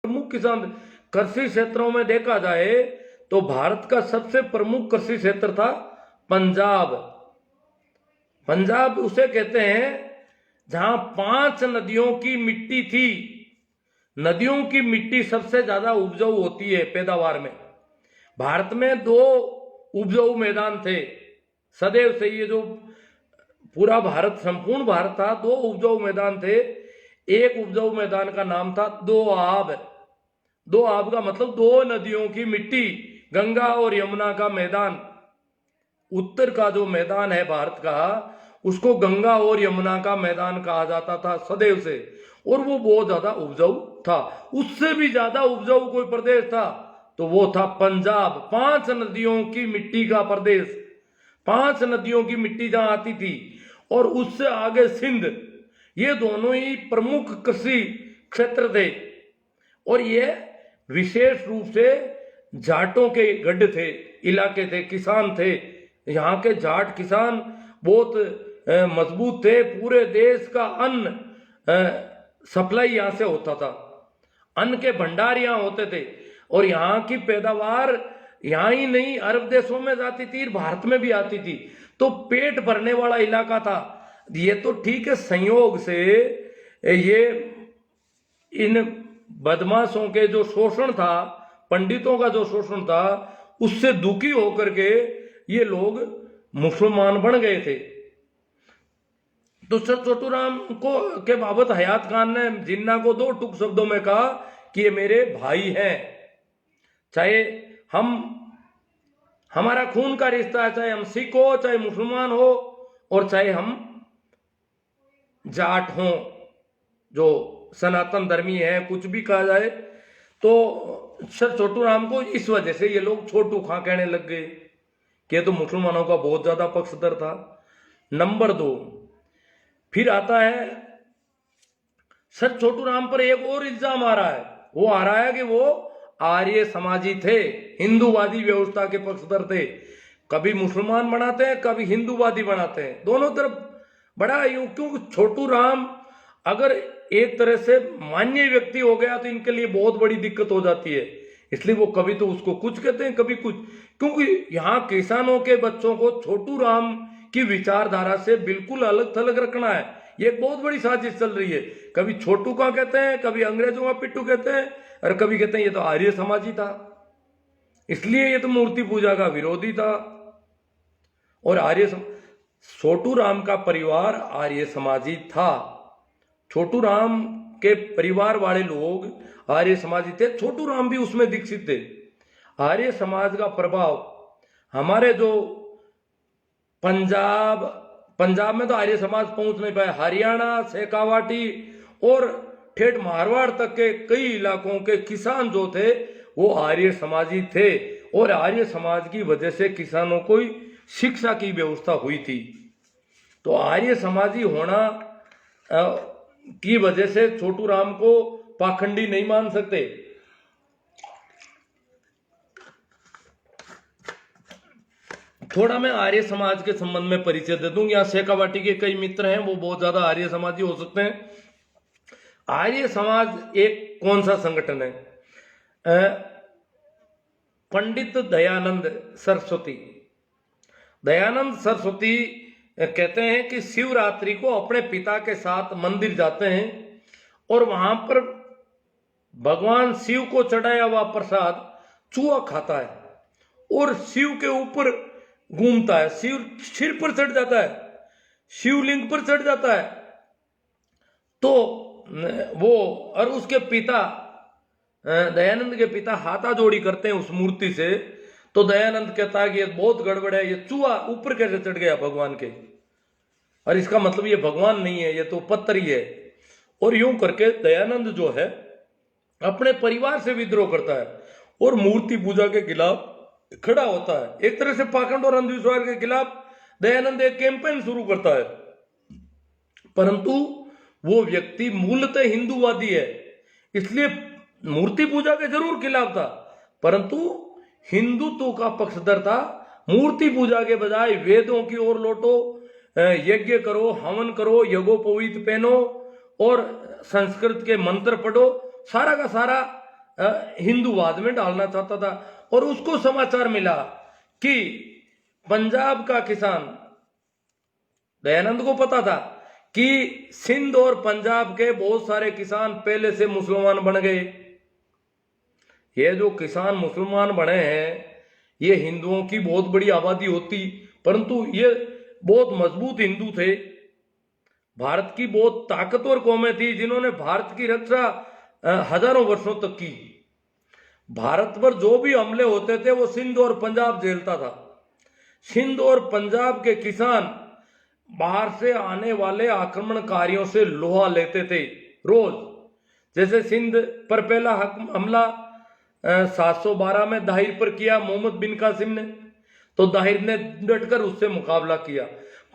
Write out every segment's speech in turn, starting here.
प्रमुख किसान कृषि क्षेत्रों में देखा जाए तो भारत का सबसे प्रमुख कृषि क्षेत्र था पंजाब। पंजाब उसे कहते हैं जहां 5 नदियों की मिट्टी थी। नदियों की मिट्टी सबसे ज्यादा उपजाऊ होती है पैदावार में। भारत में 2 उपजाऊ मैदान थे सदैव से। ये जो पूरा भारत, संपूर्ण भारत था, 2 उपजाऊ मैदान थे। एक उपजाऊ मैदान का नाम था दोआब। दोआब का मतलब 2 नदियों की मिट्टी, गंगा और यमुना का मैदान। उत्तर का जो मैदान है भारत का, उसको गंगा और यमुना का मैदान कहा जाता था सदैव से, और वो बहुत ज्यादा उपजाऊ था। उससे भी ज्यादा उपजाऊ कोई प्रदेश था तो वो था पंजाब। 5 नदियों की मिट्टी का प्रदेश, 5 नदियों की मिट्टी जहां आती थी, और उससे आगे सिंध। ये दोनों ही प्रमुख कृषि क्षेत्र थे, और ये विशेष रूप से जाटों के गढ़ थे, इलाके थे, किसान थे। यहाँ के जाट किसान बहुत मजबूत थे। पूरे देश का अन्न सप्लाई यहाँ से होता था, अन्न के भंडार यहाँ होते थे, और यहाँ की पैदावार यहाँ ही नहीं अरब देशों में जाती थी, भारत में भी आती थी। तो पेट भरने वाला इलाका था ये। तो ठीक है, संयोग से ये इन बदमाशों के जो शोषण था, पंडितों का जो शोषण था, उससे दुखी होकर के ये लोग मुसलमान बन गए थे। तो सर छोटू राम को के बाबत हयात खान ने जिन्ना को 2 टूक शब्दों में कहा कि ये मेरे भाई हैं। चाहे हमारा खून का रिश्ता है, चाहे हम सिख हो, चाहे मुसलमान हो, और चाहे हम जाट हों, जो सनातन धर्मी है, कुछ भी कहा जाए। तो सर छोटू राम को इस वजह से ये लोग छोटू खां कहने लग गए कि ये तो मुसलमानों का बहुत ज्यादा पक्षधर था। नंबर 2, फिर आता है सर छोटू राम पर एक और इल्जाम आ रहा है। वो आ रहा है कि वो आर्य समाजी थे, हिंदूवादी व्यवस्था के पक्षधर थे। कभी मुसलमान बनाते हैं, कभी हिंदूवादी बनाते हैं, दोनों तरफ बड़ा यूं। क्योंकि छोटू राम अगर एक तरह से मान्य व्यक्ति हो गया तो इनके लिए बहुत बड़ी दिक्कत हो जाती है। इसलिए वो कभी तो उसको कुछ कहते हैं, कभी कुछ। क्योंकि यहाँ किसानों के बच्चों को छोटू राम की विचारधारा से बिल्कुल अलग थलग रखना है। ये एक बहुत बड़ी साजिश चल रही है। कभी छोटू का कहते हैं, कभी अंग्रेजों का पिट्टू कहते हैं, और कभी कहते हैं ये तो आर्य समाजी था, इसलिए ये तो मूर्ति पूजा का विरोधी था। और छोटू राम का परिवार आर्य समाजी था। छोटू राम के परिवार वाले लोग आर्य समाजी थे। छोटू राम भी उसमें दीक्षित थे। आर्य समाज का प्रभाव हमारे जो पंजाब में तो आर्य समाज पहुंच नहीं पाया। हरियाणा, शेखावाटी और ठेठ मारवाड़ तक के कई इलाकों के किसान जो थे वो आर्य समाजी थे, और आर्य समाज की वजह से किसानों को शिक्षा की व्यवस्था हुई थी। तो आर्य समाजी होना की वजह से छोटू राम को पाखंडी नहीं मान सकते। थोड़ा मैं आर्य समाज के संबंध में परिचय दे दूं। यहाँ शेखावाटी के कई मित्र हैं, वो बहुत ज्यादा आर्य समाजी हो सकते हैं। आर्य समाज एक कौन सा संगठन है? पंडित दयानंद सरस्वती कहते हैं कि शिवरात्रि को अपने पिता के साथ मंदिर जाते हैं, और वहां पर भगवान शिव को चढ़ाया हुआ प्रसाद चूहा खाता है, और शिव के ऊपर घूमता है, शिव सिर पर चढ़ जाता है, शिवलिंग पर चढ़ जाता है। तो वो और उसके पिता दयानंद के पिता हाथाजोड़ी करते हैं उस मूर्ति से। तो दयानंद कहता है कि ये बहुत गड़बड़ है, ये चूहा ऊपर कैसे चढ़ गया भगवान के, और इसका मतलब ये भगवान नहीं है, ये तो पत्थर ही है। और यूं करके दयानंद जो है अपने परिवार से विद्रोह करता है और मूर्ति पूजा के खिलाफ खड़ा होता है। एक तरह से पाखंड और अंधविश्वास के खिलाफ दयानंद एक कैंपेन शुरू करता है। परंतु वो व्यक्ति मूलतः हिंदूवादी है, इसलिए मूर्ति पूजा के जरूर खिलाफ था, परंतु हिंदुत्व का पक्षधर था। मूर्ति पूजा के बजाय वेदों की ओर लौटो, यज्ञ करो, हवन करो, यज्ञोपवीत पहनो और संस्कृत के मंत्र पढ़ो, सारा का सारा हिंदूवाद में डालना चाहता था। और उसको समाचार मिला कि पंजाब का किसान, दयानंद को पता था कि सिंध और पंजाब के बहुत सारे किसान पहले से मुसलमान बन गए। ये जो किसान मुसलमान बने हैं, ये हिंदुओं की बहुत बड़ी आबादी होती, परंतु ये बहुत मजबूत हिंदू थे। भारत की बहुत ताकतवर कौमें थी जिन्होंने भारत की रक्षा हजारों वर्षों तक की। भारत पर जो भी हमले होते थे वो सिंध और पंजाब झेलता था। सिंध और पंजाब के किसान बाहर से आने वाले आक्रमणकारियों से लोहा लेते थे रोज। जैसे सिंध पर पहला हमला 712 में दाहिर पर किया मोहम्मद बिन कासिम ने, तो दाहिर ने डटकर उससे मुकाबला किया।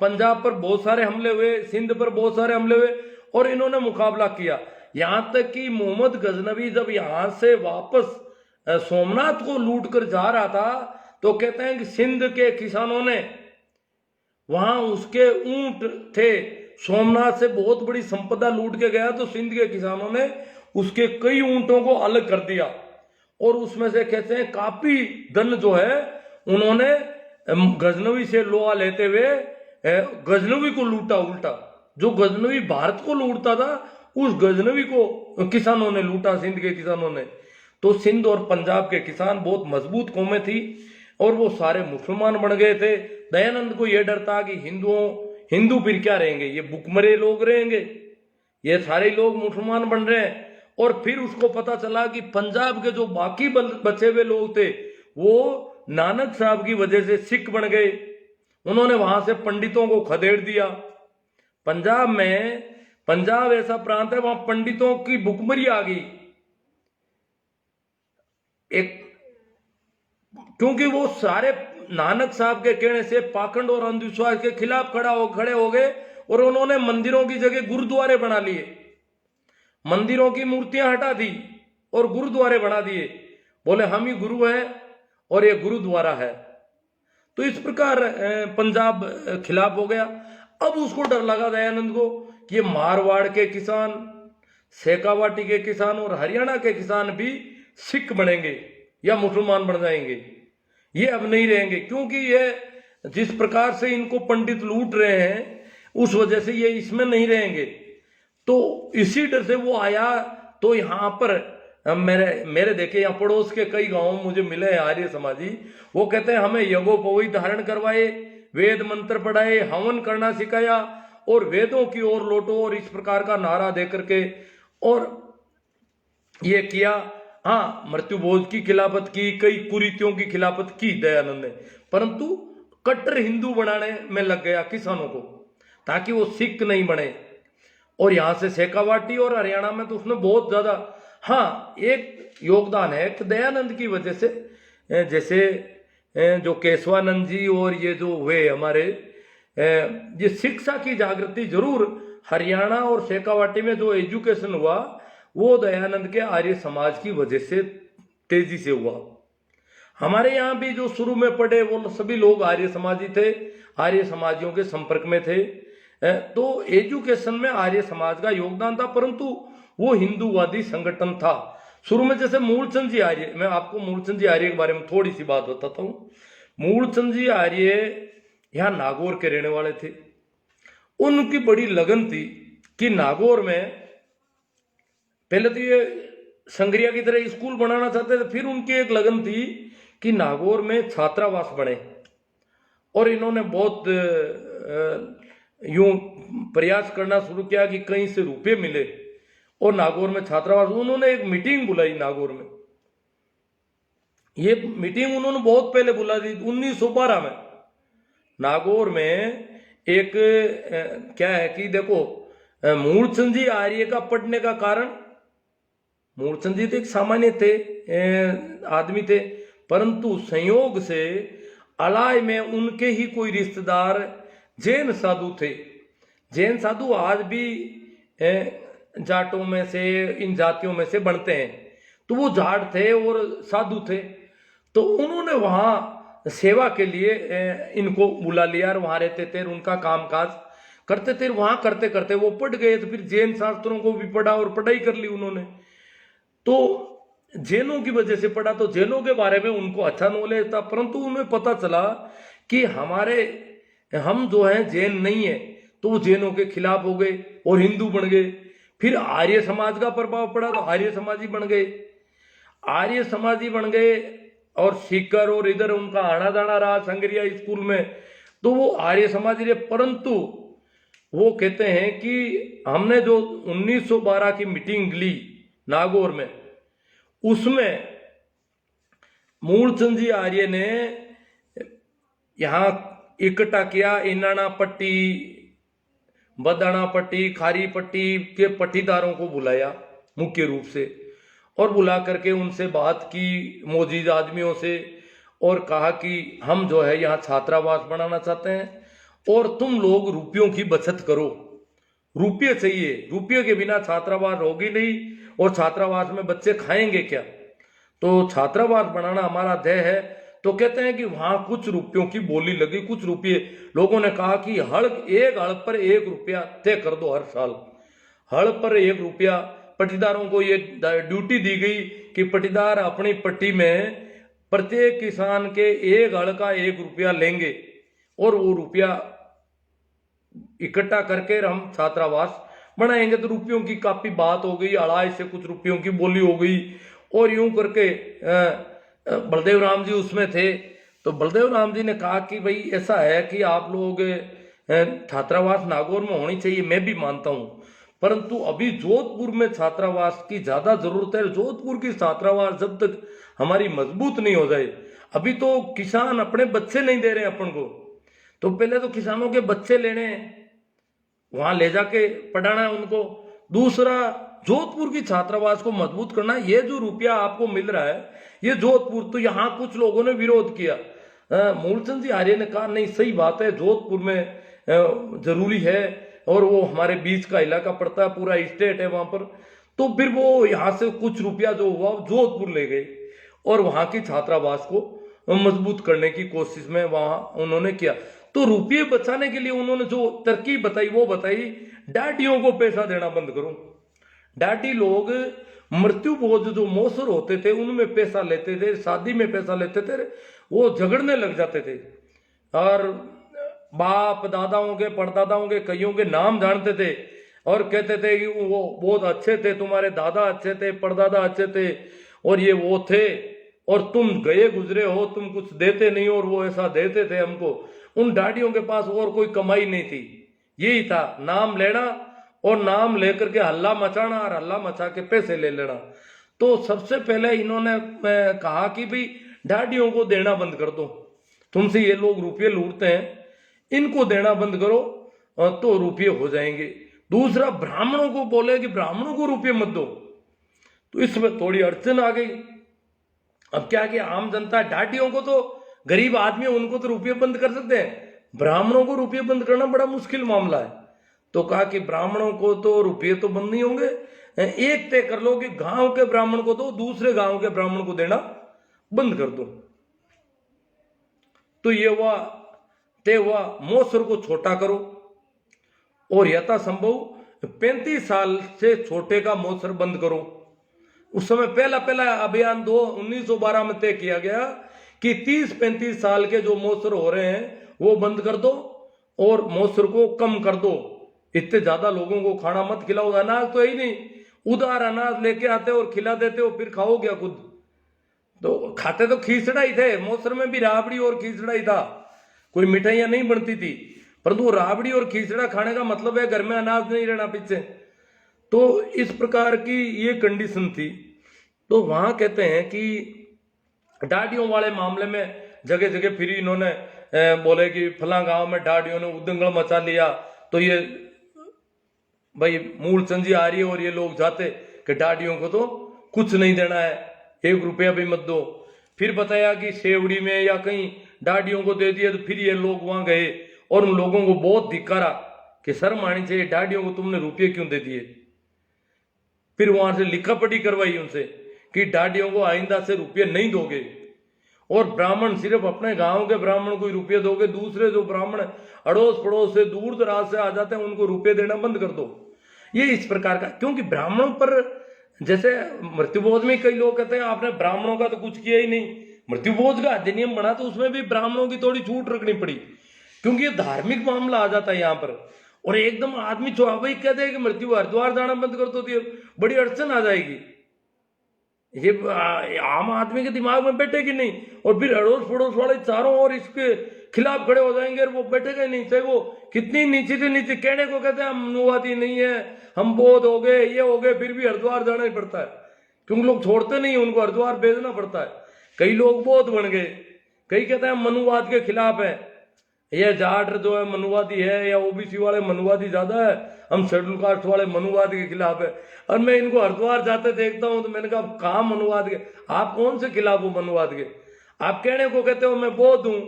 पंजाब पर बहुत सारे हमले हुए, सिंध पर बहुत सारे हमले हुए और इन्होंने मुकाबला किया। यहां तक कि मोहम्मद गजनवी जब यहां से वापस सोमनाथ को लूट कर जा रहा था तो कहते हैं कि सिंध के किसानों ने, वहां उसके ऊंट थे, सोमनाथ से बहुत बड़ी संपदा लूट के गया तो सिंध के किसानों ने उसके कई ऊंटों को अलग कर दिया और उसमें से कहते हैं काफी धन जो है उन्होंने गजनवी से लोहा लेते हुए गजनवी को लूटा। उल्टा जो गजनवी भारत को लूटता था उस गजनवी को किसानों ने लूटा, सिंध के किसानों ने। तो सिंध और पंजाब के किसान बहुत मजबूत कौमें थी और वो सारे मुसलमान बन गए थे। दयानंद को यह डर था कि हिंदू फिर क्या रहेंगे, ये भुखमरे लोग रहेंगे, ये सारे लोग मुसलमान बन रहे हैं। और फिर उसको पता चला कि पंजाब के जो बाकी बचे हुए लोग थे वो नानक साहब की वजह से सिख बन गए। उन्होंने वहां से पंडितों को खदेड़ दिया। पंजाब ऐसा प्रांत है वहां पंडितों की भुखमरी आ गई, क्योंकि वो सारे नानक साहब के कहने से पाखंड और अंधविश्वास के खिलाफ खड़े हो गए और उन्होंने मंदिरों की जगह गुरुद्वारे बना लिए, मंदिरों की मूर्तियां हटा दी और गुरुद्वारे बना दिए। बोले हम ही गुरु है और ये गुरुद्वारा है। तो इस प्रकार पंजाब खिलाफ हो गया। अब उसको डर लगा दयानंद को कि ये मारवाड़ के किसान, शेखावाटी के किसान और हरियाणा के किसान भी सिख बनेंगे या मुसलमान बन जाएंगे, ये अब नहीं रहेंगे, क्योंकि ये जिस प्रकार से इनको पंडित लूट रहे हैं उस वजह से ये इसमें नहीं रहेंगे। तो इसी डर से वो आया। तो यहाँ पर मेरे देखे यहाँ पड़ोस के कई गांव मुझे मिले हैं आर्य समाजी, वो कहते हैं हमें यज्ञोपवीत धारण करवाए, वेद मंत्र पढ़ाए, हवन करना सिखाया और वेदों की ओर लौटो और इस प्रकार का नारा दे करके और ये किया। हाँ, मृत्यु भोज की खिलाफत की, कई कुरीतियों की खिलाफत की दयानंद ने, परंतु कट्टर हिंदू बनाने में लग गया किसानों को ताकि वो सिख नहीं बने। और यहां से शेखावाटी और हरियाणा में तो उसने बहुत ज्यादा, हाँ, एक योगदान है कि दयानंद की वजह से, जैसे जो केशवानंद जी और ये जो हुए हमारे, ये शिक्षा की जागृति जरूर हरियाणा और शेखावाटी में जो एजुकेशन हुआ वो दयानंद के आर्य समाज की वजह से तेजी से हुआ। हमारे यहाँ भी जो शुरू में पढ़े वो सभी लोग आर्य समाजी थे, आर्य समाजियों के संपर्क में थे। तो एजुकेशन में आर्य समाज का योगदान था, परंतु वो हिंदूवादी संगठन था शुरू में। जैसे मूलचंद जी आर्य, मैं आपको मूलचंद जी आर्य के बारे में थोड़ी सी बात बताता हूँ। मूलचंद जी आर्य यहाँ नागौर के रहने वाले थे। उनकी बड़ी लगन थी कि नागौर में पहले तो ये संग्रिया की तरह स्कूल बनाना चाहते थे, फिर उनकी एक लगन थी कि नागौर में छात्रावास बने और इन्होंने बहुत यूं प्रयास करना शुरू किया कि कहीं से रुपए मिले और नागौर में छात्रावास। उन्होंने एक मीटिंग बुलाई नागौर में। ये मीटिंग उन्होंने बहुत पहले बुला दी 1912 में। नागौर में एक क्या है कि देखो, मूलचंद जी आर्य का पढ़ने का कारण, मूलचंद जी तो एक सामान्य थे आदमी थे, परंतु संयोग से अलाय में उनके ही कोई रिश्तेदार जैन साधु थे। जैन साधु आज भी जाटों में से, इन जातियों में से बनते हैं। तो वो जाट थे और साधु थे, तो उन्होंने वहां सेवा के लिए इनको बुला लिया और वहां रहते थे, उनका कामकाज करते थे। वहां करते करते वो पढ़ गए, तो फिर जैन शास्त्रों को भी पढ़ा और पढ़ाई कर ली उन्होंने। तो जैनों की वजह से पढ़ा, तो जैनों के बारे में उनको अच्छा नॉलेज था, परंतु उन्हें पता चला कि हम जो हैं जैन नहीं है, तो वो जैनों के खिलाफ हो गए और हिंदू बन गए। फिर आर्य समाज का प्रभाव पड़ा तो आर्य समाजी बन गए, आर्य समाजी बन गए और सीकर और इधर उनका आना जाना रहा संगरिया स्कूल में, तो वो आर्य समाजी रहे। परंतु वो कहते हैं कि हमने जो 1912 की मीटिंग ली नागौर में, उसमें मूलचंद जी आर्य ने यहाँ इकट्ठा किया इनाना पट्टी, बदाना पट्टी, खारी पट्टी के पट्टीदारों को बुलाया मुख्य रूप से, और बुला करके उनसे बात की मौजूद आदमियों से, और कहा कि हम जो है यहाँ छात्रावास बनाना चाहते हैं और तुम लोग रुपयों की बचत करो, रुपये चाहिए, रुपये के बिना छात्रावास होगी नहीं, और छात्रावास में बच्चे खाएंगे क्या, तो छात्रावास बनाना हमारा ध्येय है। तो कहते हैं कि वहां कुछ रुपयों की बोली लगी, कुछ रुपये, लोगों ने कहा कि एक हड़ पर 1 रुपया तय कर दो, हर साल हड़ पर 1 रुपया। पट्टीदारों को ये ड्यूटी दी गई कि पट्टीदार अपनी पट्टी में प्रत्येक किसान के 1 हड़ का 1 रुपया लेंगे, और वो रुपया इकट्ठा करके हम छात्रावास बनाएंगे। तो रुपयों की काफी बात हो गई, अढ़ाई से कुछ रुपयों की बोली हो गई, और यूं करके बलदेव राम जी उसमें थे। तो बलदेव राम जी ने कहा कि भाई ऐसा है कि आप लोग छात्रावास नागौर में होनी चाहिए, मैं भी मानता हूं, परंतु अभी जोधपुर में छात्रावास की ज्यादा जरूरत है। जोधपुर की छात्रावास जब तक हमारी मजबूत नहीं हो जाए, अभी तो किसान अपने बच्चे नहीं दे रहे अपन को, तो पहले तो किसानों के बच्चे लेने हैं, वहां ले जाके पढ़ाना है उनको। दूसरा, जोधपुर की छात्रावास को मजबूत करना। ये जो रुपया आपको मिल रहा है ये जोधपुर, तो यहाँ कुछ लोगों ने विरोध किया। मूलचंद जी आर्य ने कहा नहीं, सही बात है, जोधपुर में जरूरी है, और वो हमारे बीच का इलाका पड़ता है, पूरा स्टेट है वहां पर। तो फिर वो यहाँ से कुछ रुपया जो हुआ जोधपुर ले गए, और वहां की छात्रावास को मजबूत करने की कोशिश में वहां उन्होंने किया। तो रुपये बचाने के लिए उन्होंने जो तरकीब बताई वो बताई, डाटियों को पैसा देना बंद करो। डाटी लोग मृत्यु भोज जो मौसर होते थे उनमें पैसा लेते थे, शादी में पैसा लेते थे, वो झगड़ने लग जाते थे, और बाप दादाओं के परदादाओं के कईयों के नाम जानते थे, और कहते थे कि वो बहुत अच्छे थे, तुम्हारे दादा अच्छे थे, परदादा अच्छे थे, और ये वो थे, और तुम गए गुजरे हो, तुम कुछ देते नहीं, और वो ऐसा देते थे हमको। उन डाटियों के पास और कोई कमाई नहीं थी, यही था नाम लेना, और नाम लेकर के हल्ला मचाना, और हल्ला मचा के पैसे ले लेना। तो सबसे पहले इन्होंने कहा कि भाई डाटियों को देना बंद कर दो, तुमसे ये लोग रुपये लूटते हैं, इनको देना बंद करो, तो रुपये हो जाएंगे। दूसरा, ब्राह्मणों को बोले कि ब्राह्मणों को रुपये मत दो, तो इसमें थोड़ी अड़चन आ गई। अब क्या कि आम जनता, डाटियों को तो गरीब आदमी है, उनको तो रुपये बंद कर सकते हैं, ब्राह्मणों को रुपये बंद करना बड़ा मुश्किल मामला है। तो कहा कि ब्राह्मणों को तो रुपये तो बंद नहीं होंगे, एक तय कर लो कि गांव के ब्राह्मण को दो, दूसरे गांव के ब्राह्मण को देना बंद कर दो। तो ये हुआ तय हुआ, मौसर को छोटा करो, और यथासंभव 35 साल से छोटे का मौसर बंद करो। उस समय पहला अभियान 1912 में तय किया गया कि 30-35 साल के जो मौसर हो रहे हैं वो बंद कर दो, और मौसर को कम कर दो, इतने ज्यादा लोगों को खाना मत खिलाओ। अनाज तो ही नहीं, उधार अनाज लेके आते और खिला देते हो, फिर खाओ क्या खुद? तो खाते तो खींचड़ा ही थे, मौसर में भी राबड़ी और खींचड़ा ही था, कोई मिठाइयां नहीं बनती थी, परंतु राबड़ी और खींचड़ा खाने का मतलब है घर में अनाज नहीं रहना पीछे। तो इस प्रकार की ये कंडीशन थी। तो वहां कहते हैं कि डाडियों वाले मामले में जगह जगह फिर इन्होंने बोले कि फला गांव में डाडियों ने उदंगल मचा लिया, तो ये भाई मूलचंद जी आर्य और ये लोग जाते कि डाडियों को तो कुछ नहीं देना है, 1 रुपया भी मत दो। फिर बताया कि सेवड़ी में या कहीं डाडियों को दे दिया, तो फिर ये लोग वहां गए और उन लोगों को बहुत धिक्कारा कि शर्म आनी चाहिए, डाडियों को तुमने रुपये क्यों दे दिए। फिर वहां से लिखा पढ़ी करवाई उनसे कि डाडियों को आइंदा से रुपये नहीं दोगे, और ब्राह्मण सिर्फ अपने गांव के ब्राह्मण को ही रुपये दोगे, दूसरे जो ब्राह्मण अड़ोस पड़ोस से दूर दराज से आ जाते हैं उनको रुपये देना बंद कर दो। ये इस प्रकार का, क्योंकि ब्राह्मणों पर जैसे मृत्युभोज में कई लोग कहते हैं आपने ब्राह्मणों का तो कुछ किया ही नहीं, मृत्युभोज का अधिनियम बना तो उसमें भी ब्राह्मणों की थोड़ी छूट रखनी पड़ी, क्योंकि ये धार्मिक मामला आ जाता है यहाँ पर। और एकदम आदमी भाई कहते हैं कि मृत्यु हरिद्वार जाना बंद कर दो तो बड़ी अड़चन आ जाएगी, ये आम आदमी के दिमाग में बैठेगी नहीं। और फिर अड़ोस पड़ोस वाले चारों ओर इसके खिलाफ खड़े हो जाएंगे और वो बैठेगा ही नहीं, चाहे वो कितनी नीचे से नीचे। कहने को कहते हैं हम मनुवादी नहीं है, हम बौद्ध हो गए, ये हो गए, फिर भी हरिद्वार जाना ही पड़ता है, क्योंकि लोग छोड़ते नहीं, उनको हरिद्वार भेजना पड़ता है। कई लोग बौद्ध बन गए, कई कहते हैं मनुवाद के खिलाफ है, ये जाट जो है मनुवादी है, या ओबीसी वाले मनुवादी ज्यादा है, हम शेड्यूल कास्ट वाले मनुवाद के खिलाफ है। और मैं इनको हरिद्वार जाते देखता हूं तो मैंने कहा कहा मनुवाद के, आप कौन से खिलाफ हो मनुवाद के? आप कहने को कहते हो मैं बौद्ध हूं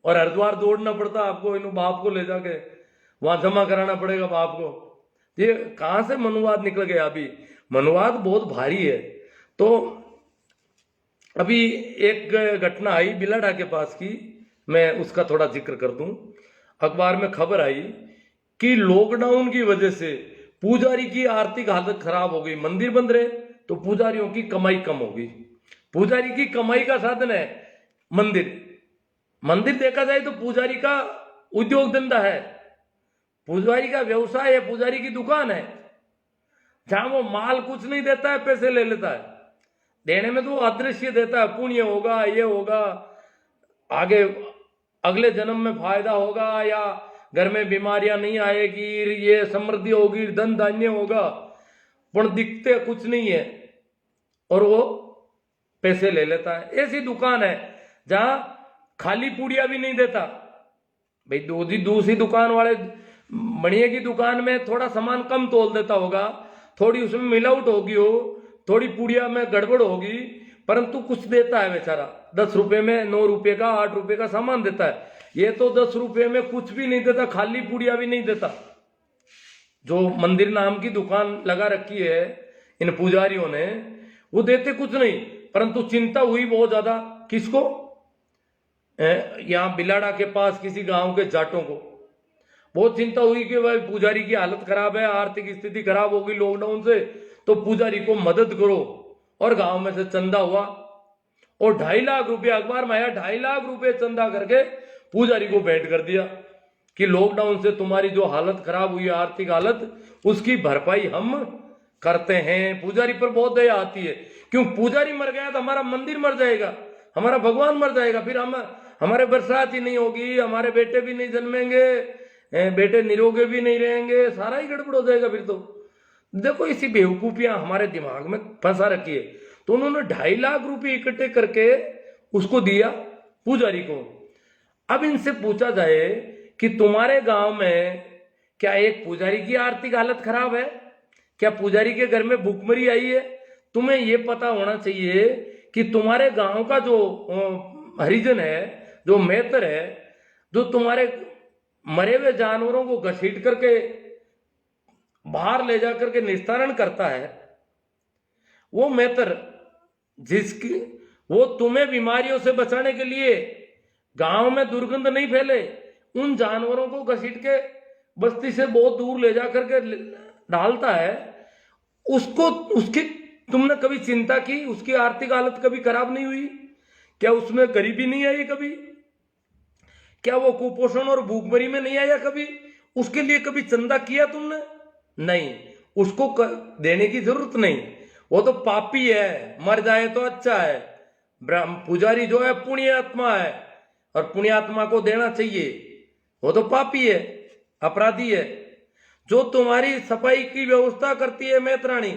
और हरिद्वार दौड़ना पड़ता आपको, इन बाप को ले जाके वहां जमा कराना पड़ेगा बाप को। ये कहां से मनुवाद निकल गया? अभी मनुवाद बहुत भारी है। तो अभी एक घटना आई बिलाडा के पास की, मैं उसका थोड़ा जिक्र कर दूं। अखबार में खबर आई कि लॉकडाउन की वजह से पुजारी की आर्थिक हालत खराब हो गई। मंदिर बंद रहे तो पुजारियों की कमाई कम हो गई। पुजारी की कमाई का साधन है मंदिर। मंदिर देखा जाए तो पुजारी का उद्योग धंधा है, पुजारी का व्यवसाय है, पुजारी की दुकान है, जहां वो माल कुछ नहीं देता है, पैसे ले लेता है। देने में तो अदृश्य देता है, पुण्य होगा, ये होगा, आगे अगले जन्म में फायदा होगा, या घर में बीमारियां नहीं आएगी, ये समृद्धि होगी, धन धान्य होगा, पर दिखते कुछ नहीं है और वो पैसे ले लेता है। ऐसी दुकान है जहां खाली पूड़िया भी नहीं देता। भाई दूसरी दुकान वाले बढ़िया की दुकान में थोड़ा सामान कम तोल देता होगा, थोड़ी उसमें मिलावट होगी, हो थोड़ी पूड़िया में गड़बड़ होगी, परंतु कुछ देता है बेचारा। 10 रुपए में 9 रुपए का 8 रुपए का सामान देता है। ये तो 10 रुपए में कुछ भी नहीं देता, खाली पूड़िया भी नहीं देता। जो मंदिर नाम की दुकान लगा रखी है इन पुजारियों ने, वो देते कुछ नहीं, परंतु चिंता हुई बहुत ज्यादा। किसको? यहां बिलाड़ा के पास किसी गांव के जाटों को बहुत चिंता हुई कि भाई पुजारी की हालत खराब है, आर्थिक स्थिति खराब हो गई लॉकडाउन से, तो पुजारी को मदद करो। और गांव में से चंदा हुआ और 2.5 लाख रुपया, अखबार में आया, 2.5 लाख रुपए चंदा करके पुजारी को भेंट कर दिया कि लॉकडाउन से तुम्हारी जो हालत खराब हुई है, आर्थिक हालत, उसकी भरपाई हम करते हैं। पुजारी पर बहुत दया आती है, क्यों? पुजारी मर गया तो हमारा मंदिर मर जाएगा, हमारा भगवान मर जाएगा, फिर हम हमारे बरसात ही नहीं होगी, हमारे बेटे भी नहीं जन्मेंगे, बेटे निरोगे भी नहीं रहेंगे, सारा ही गड़बड़ हो जाएगा फिर तो। देखो इसी बेवकूफियां हमारे दिमाग में फंसा रखी है। तो उन्होंने 2.5 लाख रुपए इकट्ठे करके उसको दिया पुजारी को। अब इनसे पूछा जाए कि तुम्हारे गांव में क्या एक पुजारी की आर्थिक हालत खराब है? क्या पुजारी के घर में भूखमरी आई है? तुम्हें यह पता होना चाहिए कि तुम्हारे गांव का जो हरिजन है, जो मेहतर है, जो तुम्हारे मरे हुए जानवरों को घसीट करके बाहर ले जाकर के निस्तारण करता है, वो मेहतर जिसकी वो तुम्हें बीमारियों से बचाने के लिए गांव में दुर्गंध नहीं फैले, उन जानवरों को घसीट के बस्ती से बहुत दूर ले जाकर के डालता है, उसको उसकी तुमने कभी चिंता की? उसकी आर्थिक हालत कभी खराब नहीं हुई? क्या उसमें गरीबी नहीं आई कभी? क्या वो कुपोषण और भूखमरी में नहीं आया कभी? उसके लिए कभी चंदा किया तुमने? नहीं, उसको देने की जरूरत नहीं, वो तो पापी है, मर जाए तो अच्छा है। पुजारी जो है पुण्य आत्मा है और पुण्य आत्मा को देना चाहिए, वो तो पापी है, अपराधी है। जो तुम्हारी सफाई की व्यवस्था करती है मेतरानी,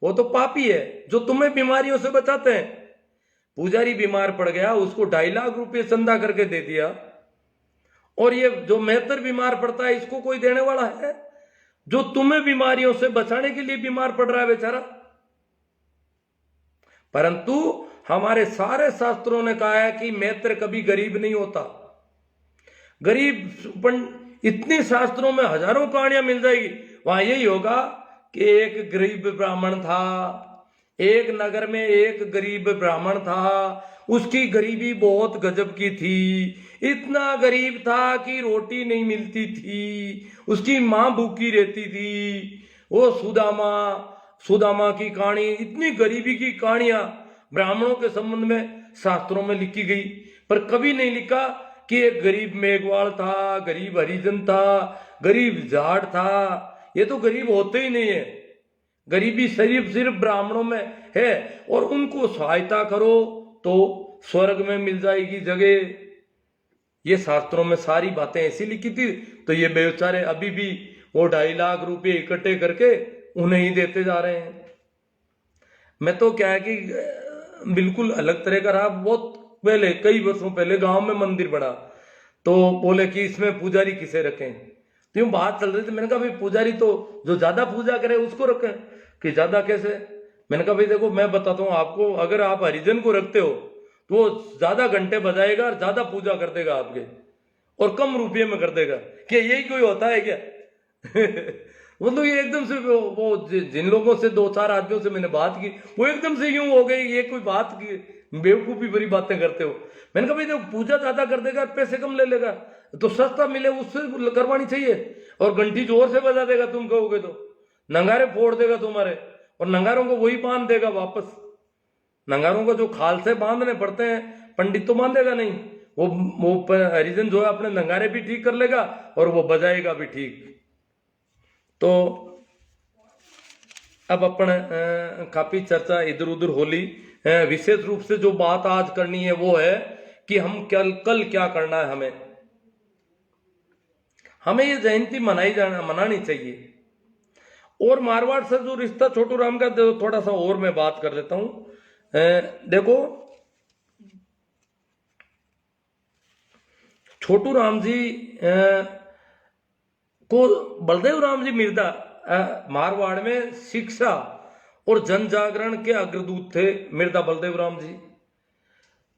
वो तो पापी है, जो तुम्हें बीमारियों से बचाते हैं। पुजारी बीमार पड़ गया, उसको 2.5 लाख रुपए चंदा करके दे दिया, और ये जो मेहतर बीमार पड़ता है इसको कोई देने वाला है? जो तुम्हें बीमारियों से बचाने के लिए बीमार पड़ रहा है बेचारा। परंतु हमारे सारे शास्त्रों ने कहा है कि मेहतर कभी गरीब नहीं होता। गरीब इतनी शास्त्रों में हजारों कहानियां मिल जाएगी, वहां यही होगा कि एक गरीब ब्राह्मण था, एक नगर में एक गरीब ब्राह्मण था, उसकी गरीबी बहुत गजब की थी, इतना गरीब था कि रोटी नहीं मिलती थी, उसकी मां भूखी रहती थी। वो सुदामा सुदामा की कहानी, इतनी गरीबी की कहानियां ब्राह्मणों के संबंध में शास्त्रों में लिखी गई, पर कभी नहीं लिखा कि एक गरीब मेघवाल था, गरीब हरिजन था, गरीब जाट था। ये तो गरीब होते ही नहीं है, गरीबी सिर्फ सिर्फ ब्राह्मणों में है, और उनको सहायता करो तो स्वर्ग में मिल जाएगी जगह। ये शास्त्रों में सारी बातें ऐसी लिखी थी, तो ये बेचारे अभी भी वो 2.5 लाख रुपए इकट्ठे करके उन्हें ही देते जा रहे हैं। मैं तो क्या है कि बिल्कुल अलग तरह का रहा। बहुत पहले, कई वर्षों पहले गांव में मंदिर बना, तो बोले कि इसमें पुजारी किसे रखें, तो यूं बात चल रही थी। मैंने कहा भाई पुजारी तो जो ज्यादा पूजा करे उसको रखें। कि ज्यादा कैसे? मैंने कहा भाई देखो मैं बताता हूँ आपको, अगर आप हरिजन को रखते हो तो वो ज्यादा घंटे बजाएगा और ज्यादा पूजा कर देगा आपके, और कम रुपये में कर देगा। क्या यही कोई होता है क्या? मतलब ये एकदम से वो जिन लोगों से 2-4 आदमियों से मैंने बात की, वो एकदम से यूं हो गई, ये कोई बात की बेवकूफी भरी बातें करते हो। मैंने कहा भाई देखो पूजा ज्यादा कर देगा, पैसे कम ले लेगा, तो सस्ता मिले उससे करवानी चाहिए। और घंटी जोर से बजा देगा, तुम कहोगे तो नंगारे फोड़ देगा तुम्हारे, और नंगारों को वही बांध देगा वापस। नंगारों को जो खाल से बांधने पड़ते हैं, पंडित तो बांधेगा नहीं। वो हरिजन जो है अपने नंगारे भी ठीक कर लेगा और वो बजाएगा भी ठीक। तो अब अपन काफी चर्चा इधर उधर होली। विशेष रूप से जो बात आज करनी है वो है कि हम कल क्या करना है। हमें ये जयंती मनानी चाहिए। और मारवाड़ से जो रिश्ता छोटू राम का, थोड़ा सा और मैं बात कर लेता हूं। देखो छोटू राम जी को बलदेव राम जी मिर्दा मारवाड़ में शिक्षा और जन जागरण के अग्रदूत थे, मिर्दा बलदेव राम जी।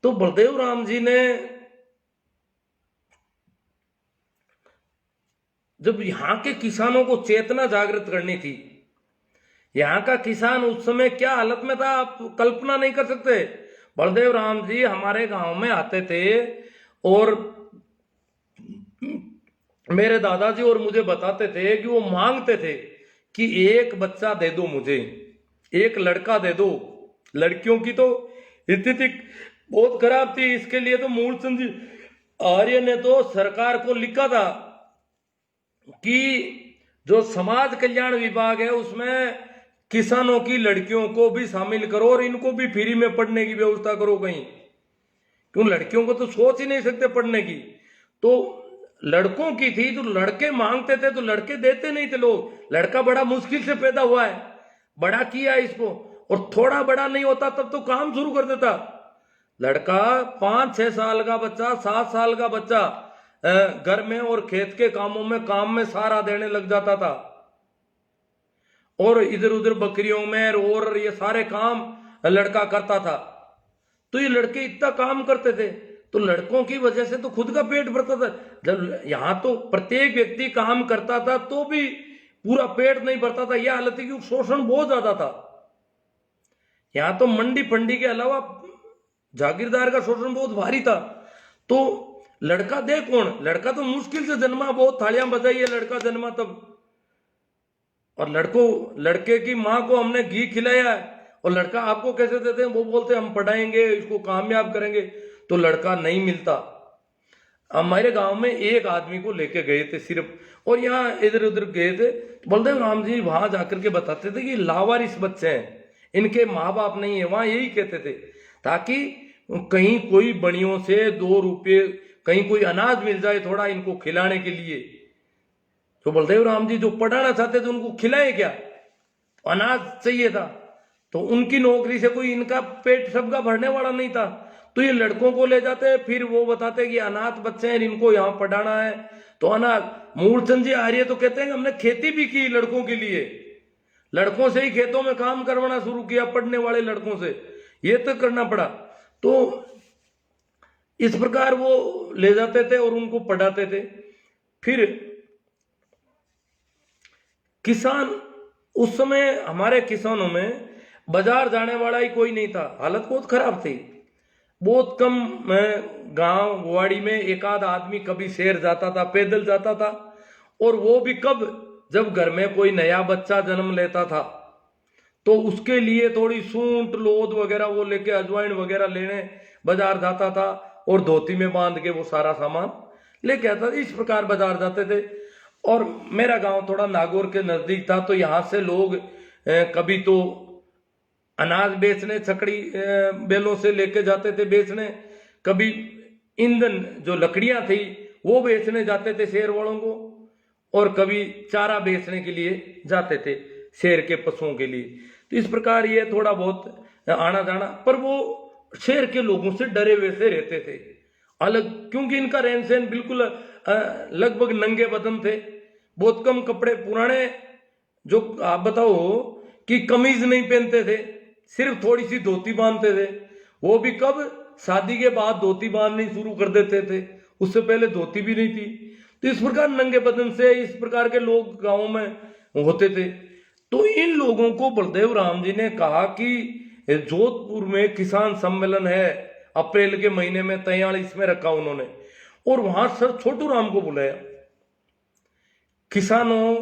तो बलदेव राम जी ने जब यहाँ के किसानों को चेतना जागृत करनी थी, यहाँ का किसान उस समय क्या हालत में था आप कल्पना नहीं कर सकते। बलदेव राम जी हमारे गांव में आते थे और मेरे दादाजी और मुझे बताते थे कि वो मांगते थे कि एक बच्चा दे दो मुझे, एक लड़का दे दो। लड़कियों की तो स्थिति बहुत खराब थी। इसके लिए तो मूलचंद जी आर्य ने तो सरकार को लिखा था कि जो समाज कल्याण विभाग है उसमें किसानों की लड़कियों को भी शामिल करो और इनको भी फ्री में पढ़ने की व्यवस्था करो कहीं। क्यों? लड़कियों को तो सोच ही नहीं सकते पढ़ने की। तो लड़कों की थी, तो लड़के मांगते थे तो लड़के देते नहीं थे लोग। लड़का बड़ा मुश्किल से पैदा हुआ है, बड़ा किया इसको, और थोड़ा बड़ा नहीं होता तब तो काम शुरू कर देता। लड़का 5-6 साल का बच्चा, 7 साल का बच्चा घर में और खेत के कामों में काम में सारा देने लग जाता था, और इधर उधर बकरियों में और ये सारे काम लड़का करता था। तो ये लड़के इतना काम करते थे, तो लड़कों की वजह से तो खुद का पेट भरता था। जब यहाँ तो प्रत्येक व्यक्ति काम करता था तो भी पूरा पेट नहीं भरता था। यह हालत थी कि शोषण बहुत ज्यादा था। यहाँ तो मंडी फंडी के अलावा जागीरदार का शोषण बहुत भारी था। तो लड़का दे कौन? लड़का तो मुश्किल से जन्मा, बहुत थालियां बजाई है लड़का जन्मा तब। और लड़के की माँ को हमने घी खिलाया है, और लड़का आपको कैसे देते हैं? वो बोलते हैं हम पढ़ाएंगे, इसको कामयाब करेंगे, तो लड़का नहीं मिलता। हमारे गांव में एक आदमी को लेके गए थे सिर्फ, और यहाँ इधर उधर गए थे, तो बलदेव राम जी वहां जाकर के बताते थे कि लावारिस बच्चे हैं, इनके माँ बाप नहीं है। वहां यही कहते थे ताकि कहीं कोई बड़ियों से 2 रुपये, कहीं कोई अनाज मिल जाए थोड़ा इनको खिलाने के लिए। तो बलदेव राम जी जो पढ़ाना चाहते थे उनको खिलाए क्या? अनाज चाहिए था। तो उनकी नौकरी से कोई इनका पेट सबका भरने वाला नहीं था। तो ये लड़कों को ले जाते, फिर वो बताते कि अनाथ बच्चे हैं, इनको यहाँ पढ़ाना है। तो अनाथ मूलचंद जी आर्य तो कहते हैं हमने खेती भी की लड़कों के लिए, लड़कों से ही खेतों में काम करवाना शुरू किया, पढ़ने वाले लड़कों से ये तो करना पड़ा। तो इस प्रकार वो ले जाते थे और उनको पढ़ाते थे। फिर किसान, उस समय हमारे किसानों में बाजार जाने वाला ही कोई नहीं था, हालत बहुत खराब थी। बहुत कम गांव गुवाड़ी में एक आध आदमी कभी शहर जाता था, पैदल जाता था, और वो भी कब? जब घर में कोई नया बच्चा जन्म लेता था। तो उसके लिए थोड़ी सूंठ लोद वगैरह वो लेके अजवाइन वगैरह लेने बाजार जाता था और धोती में बांध के वो सारा सामान लेके आता था। इस प्रकार बाजार जाते थे। और मेरा गांव थोड़ा नागौर के नजदीक था, तो यहाँ से लोग कभी तो अनाज बेचने छकड़ी बैलों से लेके जाते थे बेचने, कभी ईंधन जो लकड़ियां थी वो बेचने जाते थे शेर वालों को, और कभी चारा बेचने के लिए जाते थे शेर के पशुओं के लिए। तो इस प्रकार ये थोड़ा बहुत आना जाना, पर वो शेर के लोगों से डरे वैसे रहते थे अलग, क्योंकि इनका रहन सहन बिल्कुल लगभग नंगे बदन थे, बहुत कम कपड़े, पुराने जो आप बताओ कि कमीज नहीं पहनते थे, सिर्फ थोड़ी सी धोती बांधते थे। वो भी कब, शादी के बाद धोती बांधनी शुरू कर देते थे, उससे पहले धोती भी नहीं थी। तो इस प्रकार नंगे बदन से इस प्रकार के लोग गांव में होते थे। तो इन लोगों को बलदेव राम जी ने कहा कि जोधपुर में किसान सम्मेलन है, अप्रैल के महीने में 43 में रखा उन्होंने, और वहां सर छोटू राम को बुलाया किसानों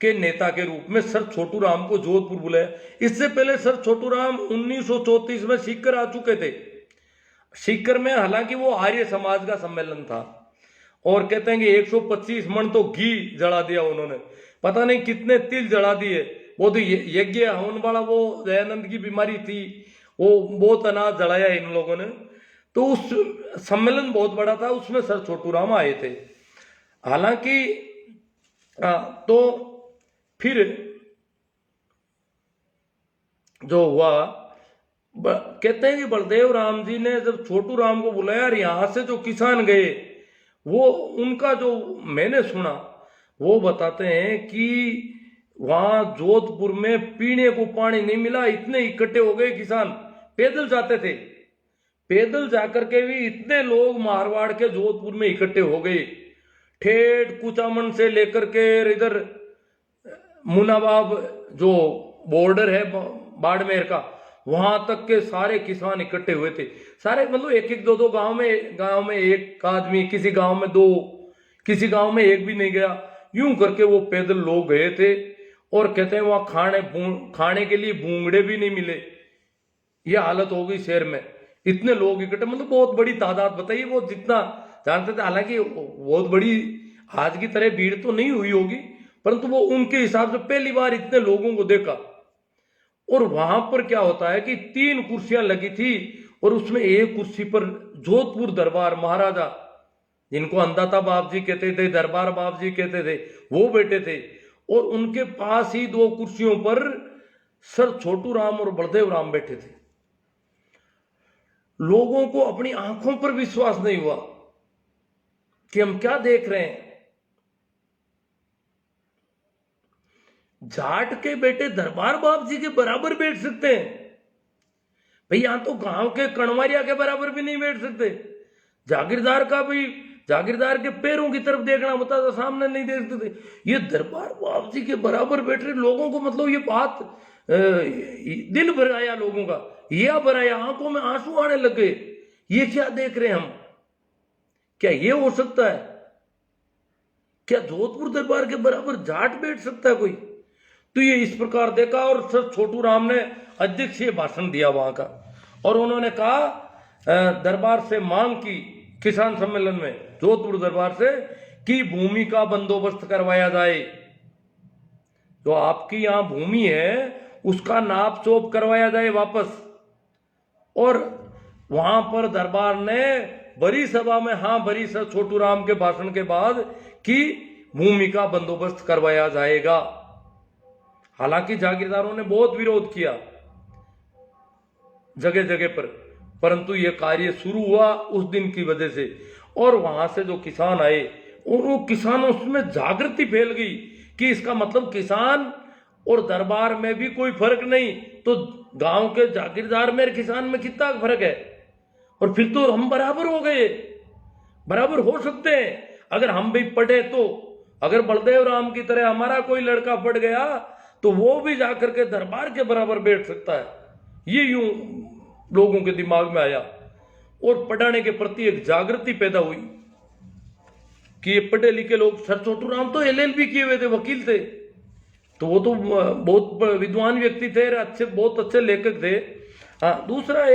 के नेता के रूप में। सर छोटू राम को जोधपुर बुलाया। इससे पहले सर छोटू राम 1934 में सीकर आ चुके थे। सीकर में हालांकि वो आर्य समाज का सम्मेलन था, और कहते हैं कि 125 मन तो घी जला दिया उन्होंने, पता नहीं कितने तिल जला दिए। वो तो यज्ञ हवन वाला वो दयानंद की बीमारी थी, वो बहुत अनाज जलाया इन लोगों ने। तो उस सम्मेलन बहुत बड़ा था, उसमें सर छोटू राम आए थे। हालांकि तो फिर जो हुआ, कहते हैं कि बलदेव राम जी ने जब छोटू राम को बुलाया और यहां से जो किसान गए, वो उनका जो मैंने सुना वो बताते हैं कि वहां जोधपुर में पीने को पानी नहीं मिला, इतने इकट्ठे हो गए किसान, पैदल जाते थे, पैदल जाकर के भी इतने लोग मारवाड़ के जोधपुर में इकट्ठे हो गए। ठेठ कुचामन से लेकर के इधर मुनाबाब जो बॉर्डर है बाड़मेर का, वहां तक के सारे किसान इकट्ठे हुए थे। सारे मतलब एक एक दो दो गांव में एक आदमी, किसी गांव में दो, किसी गांव में एक भी नहीं गया, यूं करके वो पैदल लोग गए थे। और कहते हैं वहां खाने के लिए भूंगड़े भी नहीं मिले, यह हालत हो गई शहर में, इतने लोग इकट्ठे, मतलब बहुत बड़ी तादाद। बताइए वो जितना जानते थे, हालांकि बहुत बड़ी आज की तरह भीड़ तो नहीं हुई होगी, परंतु वो उनके हिसाब से पहली बार इतने लोगों को देखा। और वहां पर क्या होता है कि 3 कुर्सियां लगी थी, और उसमें एक कुर्सी पर जोधपुर दरबार महाराजा, जिनको अंदाता बाप जी कहते थे, दरबार बाप जी कहते थे, वो बैठे थे। और उनके पास ही 2 कुर्सियों पर सर छोटू राम और बलदेव राम बैठे थे। लोगों को अपनी आंखों पर विश्वास नहीं हुआ कि हम क्या देख रहे हैं। जाट के बेटे दरबार बाप जी के बराबर बैठ सकते हैं भाई, यहां तो गांव के कणवारिया के बराबर भी नहीं बैठ सकते। जागीरदार का भी, जागीरदार के पैरों की तरफ देखना होता था, सामने नहीं देखते थे। ये दरबार बाप जी के बराबर बैठ रहे लोगों को, मतलब ये बात दिल भर आया लोगों का, यह भर आया, आंखों में आंसू आने लगे। ये क्या देख रहे हैं हम, क्या ये हो सकता है? क्या जोधपुर दरबार के बराबर जाट बैठ सकता है कोई? तो ये इस प्रकार देखा, और सर छोटू राम ने अध्यक्षीय भाषण दिया वहां का, और उन्होंने कहा दरबार से मांग की, किसान सम्मेलन में जोधपुर दरबार से, कि भूमि का बंदोबस्त करवाया जाए। जो आपकी यहां भूमि है उसका नाप चोप करवाया जाए वापस। और वहां पर दरबार ने बड़ी सभा में, हाँ बड़ी सर छोटू राम के भाषण के बाद, कि भूमि का बंदोबस्त करवाया जाएगा। हालांकि जागीरदारों ने बहुत विरोध किया जगह जगह पर, परंतु यह कार्य शुरू हुआ उस दिन की वजह से। और वहां से जो किसान आए, और वो किसानों में जागृति फैल गई कि इसका मतलब किसान और दरबार में भी कोई फर्क नहीं, तो गांव के जागीरदार में किसान में कितना फर्क है, और फिर तो हम बराबर हो गए, बराबर हो सकते हैं अगर हम भी पढ़े तो। अगर बलदेव राम की तरह हमारा कोई लड़का पढ़ गया तो वो भी जाकर के दरबार के बराबर बैठ सकता है। ये यूं लोगों के दिमाग में आया, और पढ़ाने के प्रति एक जागृति पैदा हुई कि ये पढ़े लिखे लोग, सर छोटू राम तो LLB किए हुए थे, वकील थे, तो वो तो बहुत विद्वान व्यक्ति थे, अच्छे, बहुत अच्छे लेखक थे। हाँ, दूसरा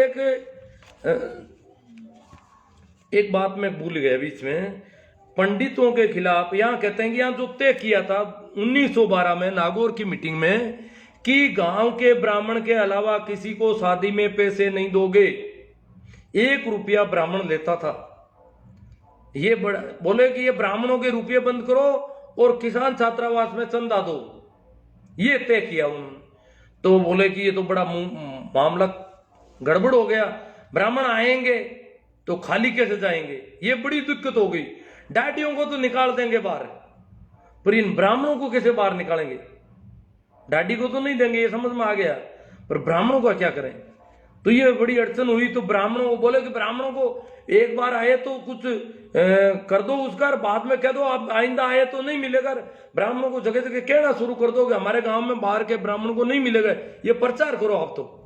एक बात मैं भूल गया बीच में, पंडितों के खिलाफ यहाँ कहते हैं कि यहाँ जो तय किया था 1912 में नागौर की मीटिंग में कि गांव के ब्राह्मण के अलावा किसी को शादी में पैसे नहीं दोगे, 1 रुपया ब्राह्मण लेता था। ये बोले कि ये ब्राह्मणों के रुपये बंद करो और किसान छात्रावास में चंदा दो, ये तय किया उन्होंने। तो बोले कि ये तो बड़ा मामला गड़बड़ हो गया, ब्राह्मण आएंगे तो खाली कैसे जाएंगे, ये बड़ी दिक्कत हो गई। डाटियों को तो निकाल देंगे बाहर, पर इन ब्राह्मणों को कैसे बाहर निकालेंगे? डाडी को तो नहीं देंगे, ये समझ में आ गया, पर ब्राह्मणों का क्या करें? तो ये बड़ी अड़चन हुई। तो ब्राह्मणों को बोले कि ब्राह्मणों को एक बार आए तो कुछ कर दो उसका, बाद में कह दो आप आइंदा आए तो नहीं मिलेगा। ब्राह्मणों को जगह जगह कहना शुरू कर दो कि हमारे गांव में बाहर के ब्राह्मणों को नहीं मिलेगा, ये प्रचार करो आप।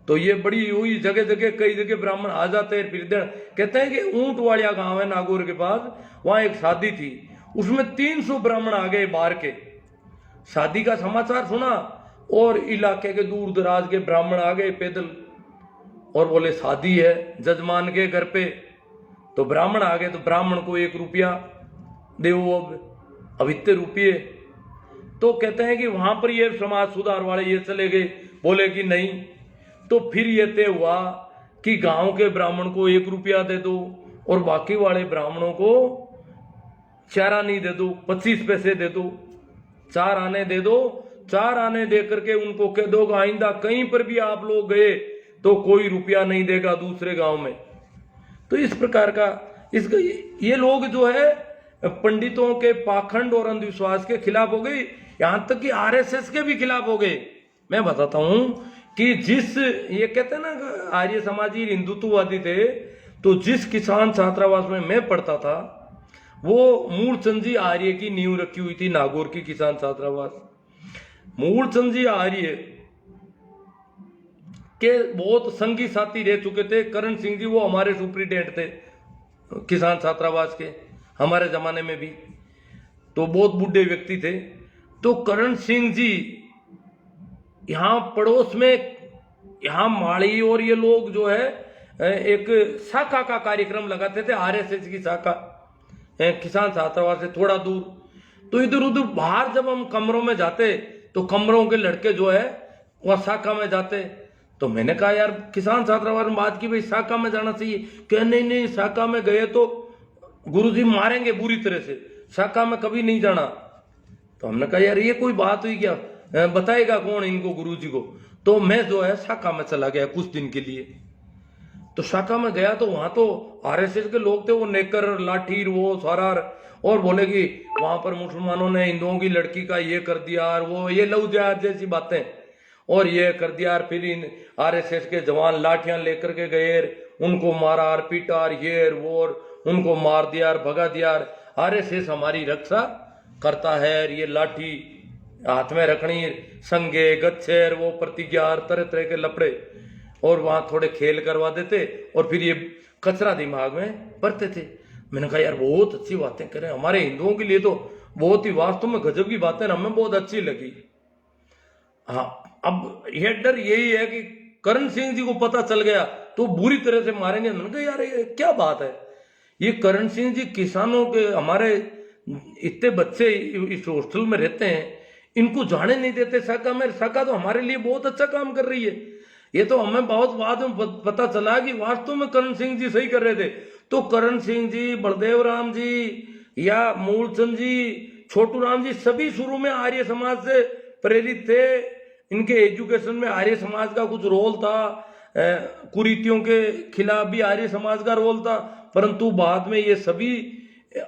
तो ये बड़ी हुई, जगह जगह कई जगह ब्राह्मण आ जाते हैं। फिर कहते हैं कि ऊंट वालिया गांव है नागौर के पास, वहां एक शादी थी, उसमें 300 ब्राह्मण आ गए बाहर के। शादी का समाचार सुना और इलाके के दूर दराज के ब्राह्मण आ गए पैदल और बोले शादी है जजमान के घर पे। तो ब्राह्मण आ गए, तो ब्राह्मण को 1 रुपया दे, अब इतने रुपये। तो कहते हैं कि वहां पर ये समाज सुधार वाले ये चले गए, बोले कि नहीं। तो फिर ये तय हुआ कि गांव के ब्राह्मण को 1 रुपया दे दो और बाकी वाले ब्राह्मणों को चारा नहीं दे दो, 25 पैसे दे दो, 4 आने दे दो। 4 आने दे करके उनको कह दो आइंदा कहीं पर भी आप लोग गए तो कोई रुपया नहीं देगा दूसरे गांव में। तो इस प्रकार का इसका ये लोग जो है पंडितों के पाखंड और अंधविश्वास के खिलाफ हो गए, यहां तक कि आरएसएस के भी खिलाफ हो गए। मैं बताता हूं कि ये कहते हैं ना आर्य समाजी हिंदुत्ववादी थे, तो जिस किसान छात्रावास में मैं पढ़ता था वो मूलचंद जी आर्य की नींव रखी हुई थी, नागौर की किसान छात्रावास। मूलचंद जी आर्य के बहुत संगी साथी रह चुके थे। करण सिंह जी वो हमारे सुप्रिटेंडेंट थे किसान छात्रावास के, हमारे जमाने में भी, तो बहुत बूढ़े व्यक्ति थे। तो करण सिंह जी यहाँ पड़ोस में, यहाँ माड़ी और ये लोग जो है एक शाखा का कार्यक्रम लगाते थे, आरएसएस की शाखा किसान छात्रावास से थोड़ा दूर। तो इधर उधर बाहर जब हम कमरों में जाते तो कमरों के लड़के जो है वह शाखा में जाते। तो मैंने कहा यार किसान छात्रावास में बात की भाई शाखा में जाना चाहिए, क्या नहीं शाखा में गए तो गुरुजी मारेंगे बुरी तरह से, शाखा में कभी नहीं जाना। तो हमने कहा यार ये कोई बात हुई क्या, बताएगा कौन इनको गुरुजी को? तो मैं जो है शाखा में चला गया कुछ दिन के लिए। तो शाखा में गया तो वहां तो आरएसएस के लोग थे, वो नेकर लाठी वो सारा, और बोले कि वहां पर मुसलमानों ने हिंदुओं की लड़की का ये कर दिया और वो ये लव जिहाद जैसी बातें और ये कर दिया। और फिर इन आरएसएस के जवान लाठियां लेकर के गए, उनको मारा और पीटा और ये वो, उनको मार दिया और भगा दिया। आरएसएस हमारी रक्षा करता है, ये लाठी हाथ में रखनी, संगे गच्छे वो प्रतिज्ञा और तरह तरह के लपड़े, और वहां थोड़े खेल करवा देते और फिर ये कचरा दिमाग में भरते थे। मैंने कहा यार बहुत अच्छी बातें करें, हमारे हिंदुओं के लिए तो बहुत ही वास्तव में गजब की बातें, हमें बहुत अच्छी लगी। हाँ, अब ये डर यही है कि करण सिंह जी को पता चल गया तो बुरी तरह से मारेंगे। मैंने कहा यार ये क्या बात है, ये करण सिंह जी किसानों के, हमारे इतने बच्चे इस हॉस्टल में रहते हैं, इनको जाने नहीं देते शाखा में। शाखा तो हमारे लिए बहुत अच्छा काम कर रही है। ये तो हमें बहुत बाद में पता चला कि वास्तव में करण सिंह जी सही कर रहे थे। तो करण सिंह जी, बलदेव राम जी या मूलचंद जी, छोटू राम जी, सभी शुरू में आर्य समाज से प्रेरित थे। इनके एजुकेशन में आर्य समाज का कुछ रोल था, कुरीतियों के खिलाफ भी आर्य समाज का रोल था, परंतु बाद में ये सभी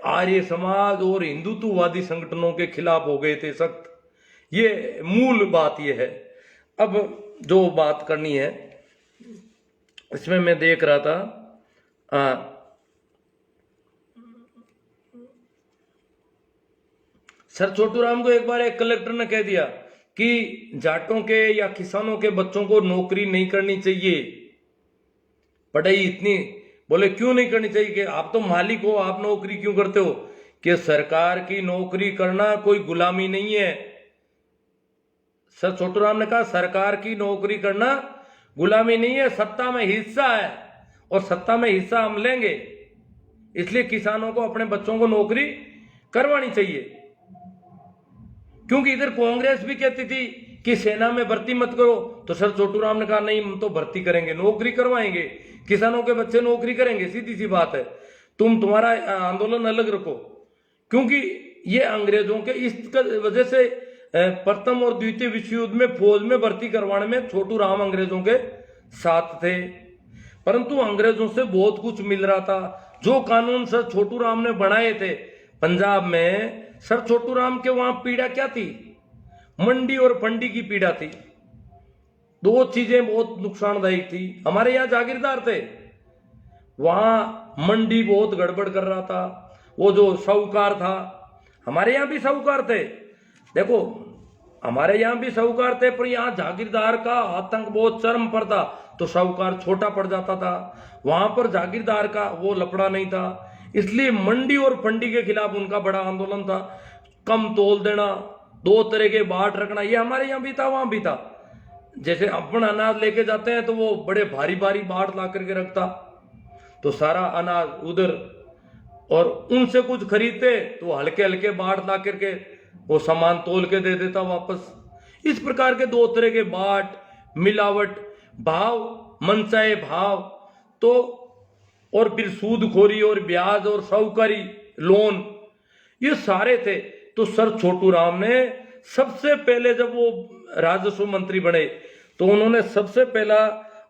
आर्य समाज और हिंदुत्ववादी संगठनों के खिलाफ हो गए थे सख्त। ये मूल बात ये है। अब जो बात करनी है इसमें मैं देख रहा था, सर छोटू राम को एक बार एक कलेक्टर ने कह दिया कि जाटों के या किसानों के बच्चों को नौकरी नहीं करनी चाहिए, पढ़ाई इतनी। बोले क्यों नहीं करनी चाहिए? कि आप तो मालिक हो, आप नौकरी क्यों करते हो? कि सरकार की नौकरी करना कोई गुलामी नहीं है, सर छोटूराम ने कहा सरकार की नौकरी करना गुलामी नहीं है, सत्ता में हिस्सा है, और सत्ता में हिस्सा हम लेंगे, इसलिए किसानों को अपने बच्चों को नौकरी करवानी चाहिए। क्योंकि इधर कांग्रेस भी कहती थी कि सेना में भर्ती मत करो, तो सर छोटूराम ने कहा नहीं, हम तो भर्ती करेंगे, नौकरी करवाएंगे, किसानों के बच्चे नौकरी करेंगे, सीधी सी बात है, तुम्हारा आंदोलन अलग रखो। क्योंकि ये अंग्रेजों के इस वजह से प्रथम और द्वितीय विश्व युद्ध में फौज में भर्ती करवाने में छोटूराम अंग्रेजों के साथ थे, परंतु अंग्रेजों से बहुत कुछ मिल रहा था। जो कानून सर छोटूराम ने बनाए थे पंजाब में, सर छोटूराम के वहां पीड़ा क्या थी? मंडी और फंडी की पीड़ा थी। दो चीजें बहुत नुकसानदायक थी। हमारे यहाँ जागीरदार थे, वहां मंडी बहुत गड़बड़ कर रहा था। वो जो साहूकार था, हमारे यहाँ भी साहूकार थे, देखो हमारे यहाँ भी साहूकार थे, पर यहाँ जागीरदार का आतंक बहुत चरम पर था, तो साहूकार छोटा पड़ जाता था। वहां पर जागीरदार का वो लफड़ा नहीं था, इसलिए मंडी और फंडी के खिलाफ उनका बड़ा आंदोलन था। कम तोल देना, दो तरह के बाट रखना, ये हमारे यहाँ भी था, वहां भी था। जैसे अपन अनाज लेके जाते हैं तो वो बड़े भारी भारी बाट ला करके रखता, तो सारा अनाज उधर, और उनसे कुछ खरीदते तो हल्के हल्के बाट ला करके वो सामान तोल के दे देता वापस। इस प्रकार के दो तरह के बाट, मिलावट, भाव, मनचाहे भाव, तो और फिर सूदखोरी और ब्याज और साहूकारी, लोन, ये सारे थे। तो सर छोटूराम ने सबसे पहले जब वो राजस्व मंत्री बने तो उन्होंने सबसे पहला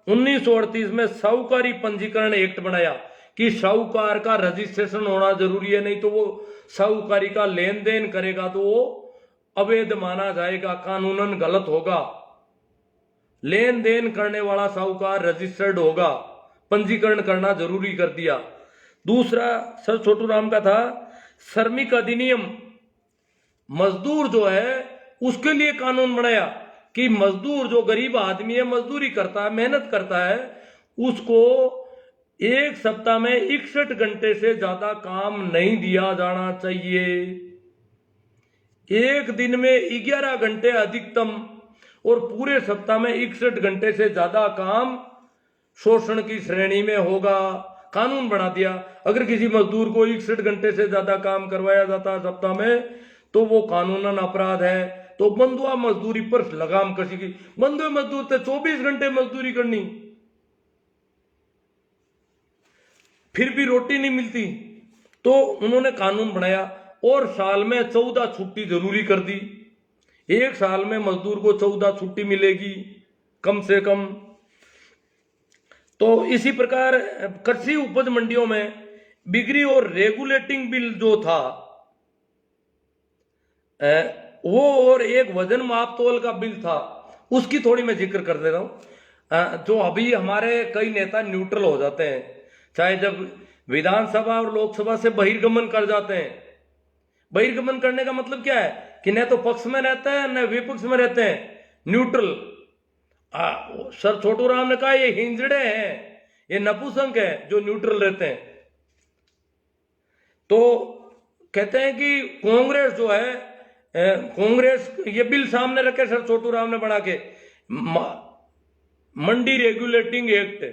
1938 में साहूकारी पंजीकरण एक्ट बनाया कि साहूकार का रजिस्ट्रेशन होना जरूरी है, नहीं तो वो साहूकारी का लेन देन करेगा तो वो अवैध माना जाएगा, कानूनन गलत होगा। लेन देन करने वाला साहूकार रजिस्टर्ड होगा, पंजीकरण करना जरूरी कर दिया। दूसरा सर छोटूराम का था श्रमिक अधिनियम, मजदूर जो है उसके लिए कानून बनाया कि मजदूर जो गरीब आदमी है, मजदूरी करता है, मेहनत करता है, उसको एक सप्ताह में 61 घंटे से ज्यादा काम नहीं दिया जाना चाहिए। एक दिन में 11 घंटे अधिकतम, और पूरे सप्ताह में 61 घंटे से ज्यादा काम शोषण की श्रेणी में होगा। कानून बना दिया, अगर किसी मजदूर को 61 घंटे से ज्यादा काम करवाया जाता है सप्ताह में तो वो कानूनन अपराध है। तो बंधुआ मजदूरी पर लगाम कसी। बंधुए मजदूर थे, 24 घंटे मजदूरी करनी, फिर भी रोटी नहीं मिलती, तो उन्होंने कानून बनाया और साल में 14 छुट्टी जरूरी कर दी। एक साल में मजदूर को 14 छुट्टी मिलेगी कम से कम। तो इसी प्रकार कृषि उपज मंडियों में बिक्री और रेगुलेटिंग बिल जो था वो, और एक वजन माप तोल का बिल था, उसकी थोड़ी मैं जिक्र कर दे रहा हूं। जो अभी हमारे कई नेता न्यूट्रल हो जाते हैं, चाहे जब विधानसभा और लोकसभा से बहिर्गमन कर जाते हैं। बहिर्गमन करने का मतलब क्या है कि न तो पक्ष में रहते हैं न विपक्ष में रहते हैं, न्यूट्रल। सर छोटूराम ने कहा ये हिंजड़े हैं, ये नपुंसक हैं जो न्यूट्रल रहते हैं। तो कहते हैं कि कांग्रेस जो है, कांग्रेस ये बिल सामने रखे सर छोटूराम ने बना के, मंडी रेगुलेटिंग एक्ट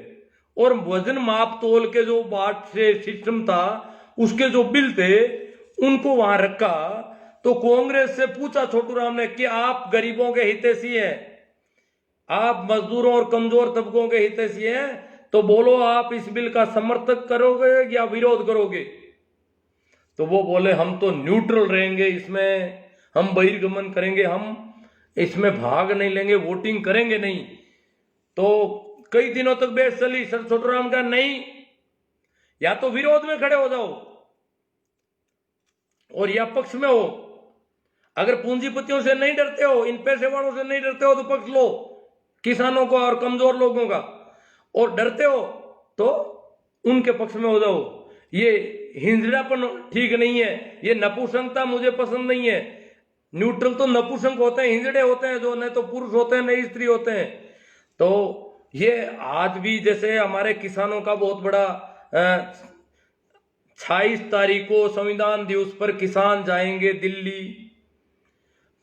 और वजन माप तोल के जो बाट से सिस्टम था उसके जो बिल थे उनको वहां रखा। तो कांग्रेस से पूछा छोटूराम ने कि आप गरीबों के हितैषी हैं, आप मजदूरों और कमजोर तबकों के हितैषी हैं, तो बोलो आप इस बिल का समर्थन करोगे या विरोध करोगे? तो वो बोले हम तो न्यूट्रल रहेंगे, इसमें हम बहिर्गमन करेंगे, हम इसमें भाग नहीं लेंगे, वोटिंग करेंगे नहीं। तो कई दिनों तक बहस चली। सर छोटूराम का नहीं, या तो विरोध में खड़े हो जाओ और या पक्ष में हो। अगर पूंजीपतियों से नहीं डरते हो, इन पैसे वालों से नहीं डरते हो तो पक्ष लो, किसानों को और कमजोर लोगों का, और डरते हो तो उनके पक्ष में हो जाओ। ये हिंजड़ापन ठीक नहीं है, ये नपुंसकता मुझे पसंद नहीं है। न्यूट्रल तो नपुंसक होते हैं, हिंजड़े होते हैं, जो न तो पुरुष होते हैं न स्त्री होते हैं। तो ये आज भी जैसे हमारे किसानों का बहुत बड़ा 26 तारीख को संविधान दिवस पर किसान जाएंगे दिल्ली,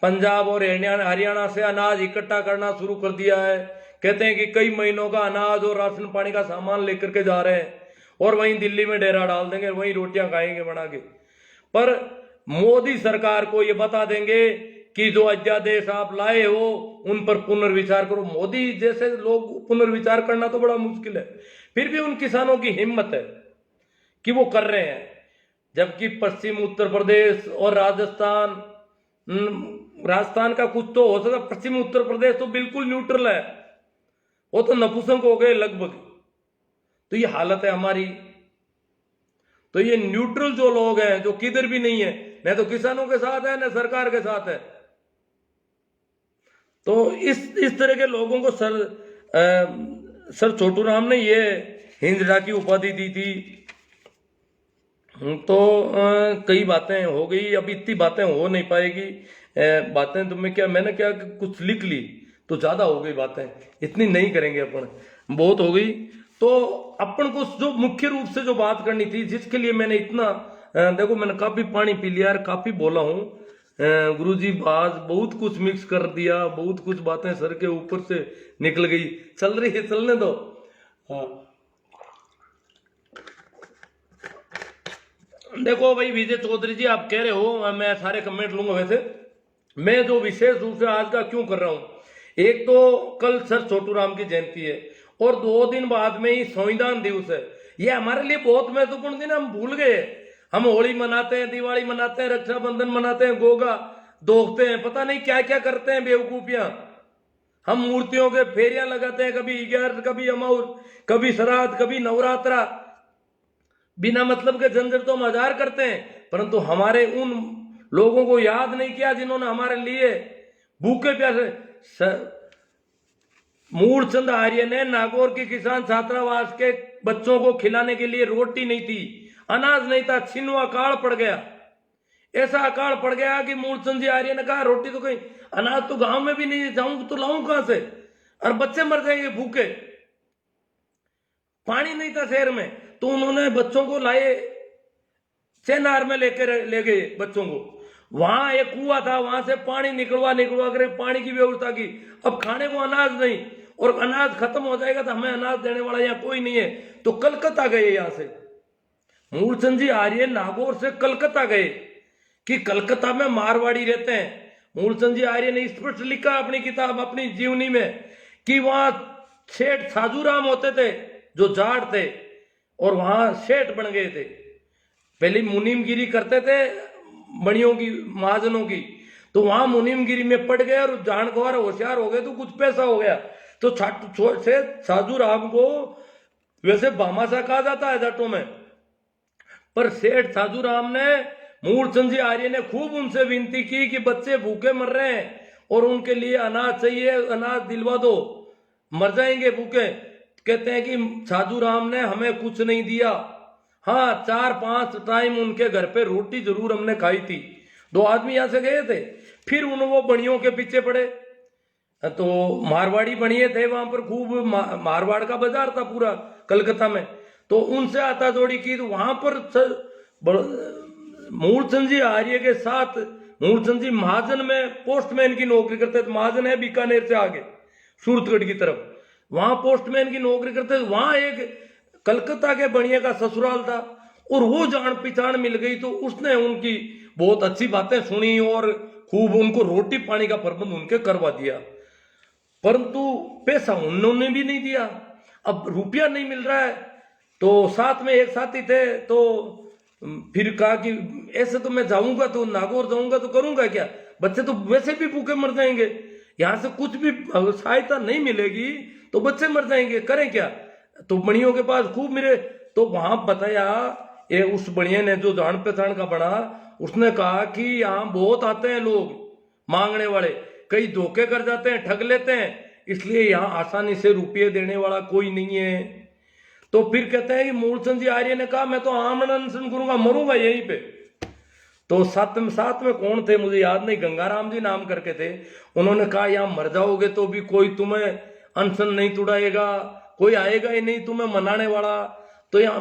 पंजाब और हरियाणा से अनाज इकट्ठा करना शुरू कर दिया है। कहते हैं कि कई महीनों का अनाज और राशन पानी का सामान लेकर के जा रहे हैं और वहीं दिल्ली में डेरा डाल देंगे, वहीं रोटियां खाएंगे बना के। पर मोदी सरकार को ये बता देंगे कि जो अध्यादेश आप लाए हो उन पर पुनर्विचार करो। मोदी जैसे लोग पुनर्विचार करना तो बड़ा मुश्किल है, फिर भी उन किसानों की हिम्मत है कि वो कर रहे हैं। जबकि पश्चिम उत्तर प्रदेश और राजस्थान का कुछ तो हो सकता, पश्चिम उत्तर प्रदेश तो बिल्कुल न्यूट्रल है, वो तो नपुंसक हो गए लगभग। तो ये हालत है हमारी। तो ये न्यूट्रल जो लोग हैं, जो किधर भी नहीं है, न तो किसानों के साथ है न सरकार के साथ है, तो इस तरह के लोगों को सर छोटू राम ने ये हिंजड़ा की उपाधि दी थी। तो कई बातें हो गई, अब इतनी बातें हो नहीं पाएगी। बातें तो मैंने क्या कुछ लिख ली तो ज्यादा हो गई बातें, इतनी नहीं करेंगे अपन, बहुत हो गई। तो अपन को जो मुख्य रूप से जो बात करनी थी, जिसके लिए मैंने इतना देखो मैंने काफी पानी पी लिया और काफी बोला हूं गुरुजी, बात बहुत कुछ मिक्स कर दिया, बहुत कुछ बातें सर के ऊपर से निकल गई। चल रही है, चलने दो। हाँ देखो भाई विजय चौधरी जी, आप कह रहे हो मैं सारे कमेंट लूंगा। वैसे मैं जो विशेष रूप से आज का क्यों कर रहा हूं, एक तो कल सर छोटू राम की जयंती है और 2 दिन बाद में ही संविधान दिवस है। ये हमारे लिए बहुत महत्वपूर्ण दिन, हम भूल गए। हम होली मनाते हैं, दिवाली मनाते हैं, रक्षाबंधन मनाते हैं, गोगा दोखते हैं, पता नहीं क्या क्या करते हैं बेवकूफियां। हम मूर्तियों के फेरियां लगाते हैं, कभी 11, कभी अमाउर, कभी श्राद्ध, कभी नवरात्रा, बिना मतलब के झंझट तो हम हजार करते हैं, परंतु हमारे उन लोगों को याद नहीं किया जिन्होंने हमारे लिए भूखे प्यासे। मूलचंद आर्य ने नागौर की किसान छात्रावास के बच्चों को खिलाने के लिए रोटी नहीं थी, अनाज नहीं था, छिन्नवा अकाल पड़ गया। ऐसा अकाल पड़ गया कि मूलचंद जी आर्य ने कहा रोटी तो कहीं, अनाज तो गांव में भी नहीं जाऊं तो लाऊं कहां से, और बच्चे मर जाएंगे भूखे। पानी नहीं था शहर में, तो उन्होंने बच्चों को लाए, चेनार में ले गए बच्चों को। वहां एक कुआं था, वहां से पानी निकलवा कर पानी की व्यवस्था की। अब खाने को अनाज नहीं, और अनाज खत्म हो जाएगा तो हमें अनाज देने वाला यहाँ कोई नहीं है, तो कलकत्ता गए। यहां से मूलचंद जी आर्य नागौर से कलकत्ता गए कि कलकत्ता में मारवाड़ी रहते हैं। मूलचंद जी आर्य ने स्पष्ट लिखा अपनी किताब, अपनी जीवनी में, कि वहां सेठ साजूराम होते थे जो जाट थे, और वहां सेठ बन गए थे। पहले मुनीमगिरी करते थे बड़ियों की, महाजनों की, तो वहां मुनीमगिरी में पड़ गए और जानकार होशियार हो गए, तो कुछ पैसा हो गया। तो सेठ साजूराम को वैसे भामाशाह कहा जाता है जाटों में, पर सेठ साजूराम ने, मूलचंद जी आर्य ने खूब उनसे विनती की कि बच्चे भूखे मर रहे हैं और उनके लिए अनाज चाहिए, अनाज दिलवा दो, मर जाएंगे भूखे। कहते हैं कि साजूराम ने हमें कुछ नहीं दिया। हाँ, 4-5 टाइम उनके घर पे रोटी जरूर हमने खाई थी। 2 आदमी यहां से गए थे, फिर उन वो बनियों के पीछे पड़े। तो मारवाड़ी बनिए थे वहां पर, खूब मारवाड़ का बाजार था पूरा कलकत्ता में, तो उनसे आता जोड़ी की। तो वहां पर मूलचंद जी आर्य के साथ, मूलचंद जी महाजन में पोस्टमैन की नौकरी करते थे। महाजन है बीकानेर से आगे सूरतगढ़ की तरफ, वहां पोस्टमैन की नौकरी करते थे। वहां एक कलकत्ता के बनिया का ससुराल था, और वो जान पहचान मिल गई, तो उसने उनकी बहुत अच्छी बातें सुनी और खूब उनको रोटी पानी का प्रबंध उनके करवा दिया। परंतु पैसा उन्होंने भी नहीं दिया। अब रुपया नहीं मिल रहा है, तो साथ में एक साथी थे, तो फिर कहा कि ऐसे तो मैं जाऊंगा, तो नागौर जाऊंगा तो करूंगा क्या, बच्चे तो वैसे भी भूखे मर जाएंगे, यहां से कुछ भी सहायता नहीं मिलेगी तो बच्चे मर जाएंगे, करें क्या। तो बड़ियों के पास खूब मिले, तो वहां बताया, ये उस बढ़िया ने जो जान पहचान का बना, उसने कहा कि यहाँ बहुत आते हैं लोग मांगने वाले, कई धोखे कर जाते हैं, ठग लेते हैं, इसलिए यहाँ आसानी से रुपये देने वाला कोई नहीं है। तो फिर कहते हैं कि मूलचंद जी आर्य ने कहा मैं तो आमरण अनशन करूंगा, मरूंगा यहीं पे। तो साथ में कौन थे मुझे याद नहीं, गंगाराम जी नाम करके थे, उन्होंने कहा यहाँ मर जाओगे तो भी कोई तुम्हें अनशन नहीं तुड़ाएगा, कोई आएगा ही नहीं तुम्हें मनाने वाला, तो यहाँ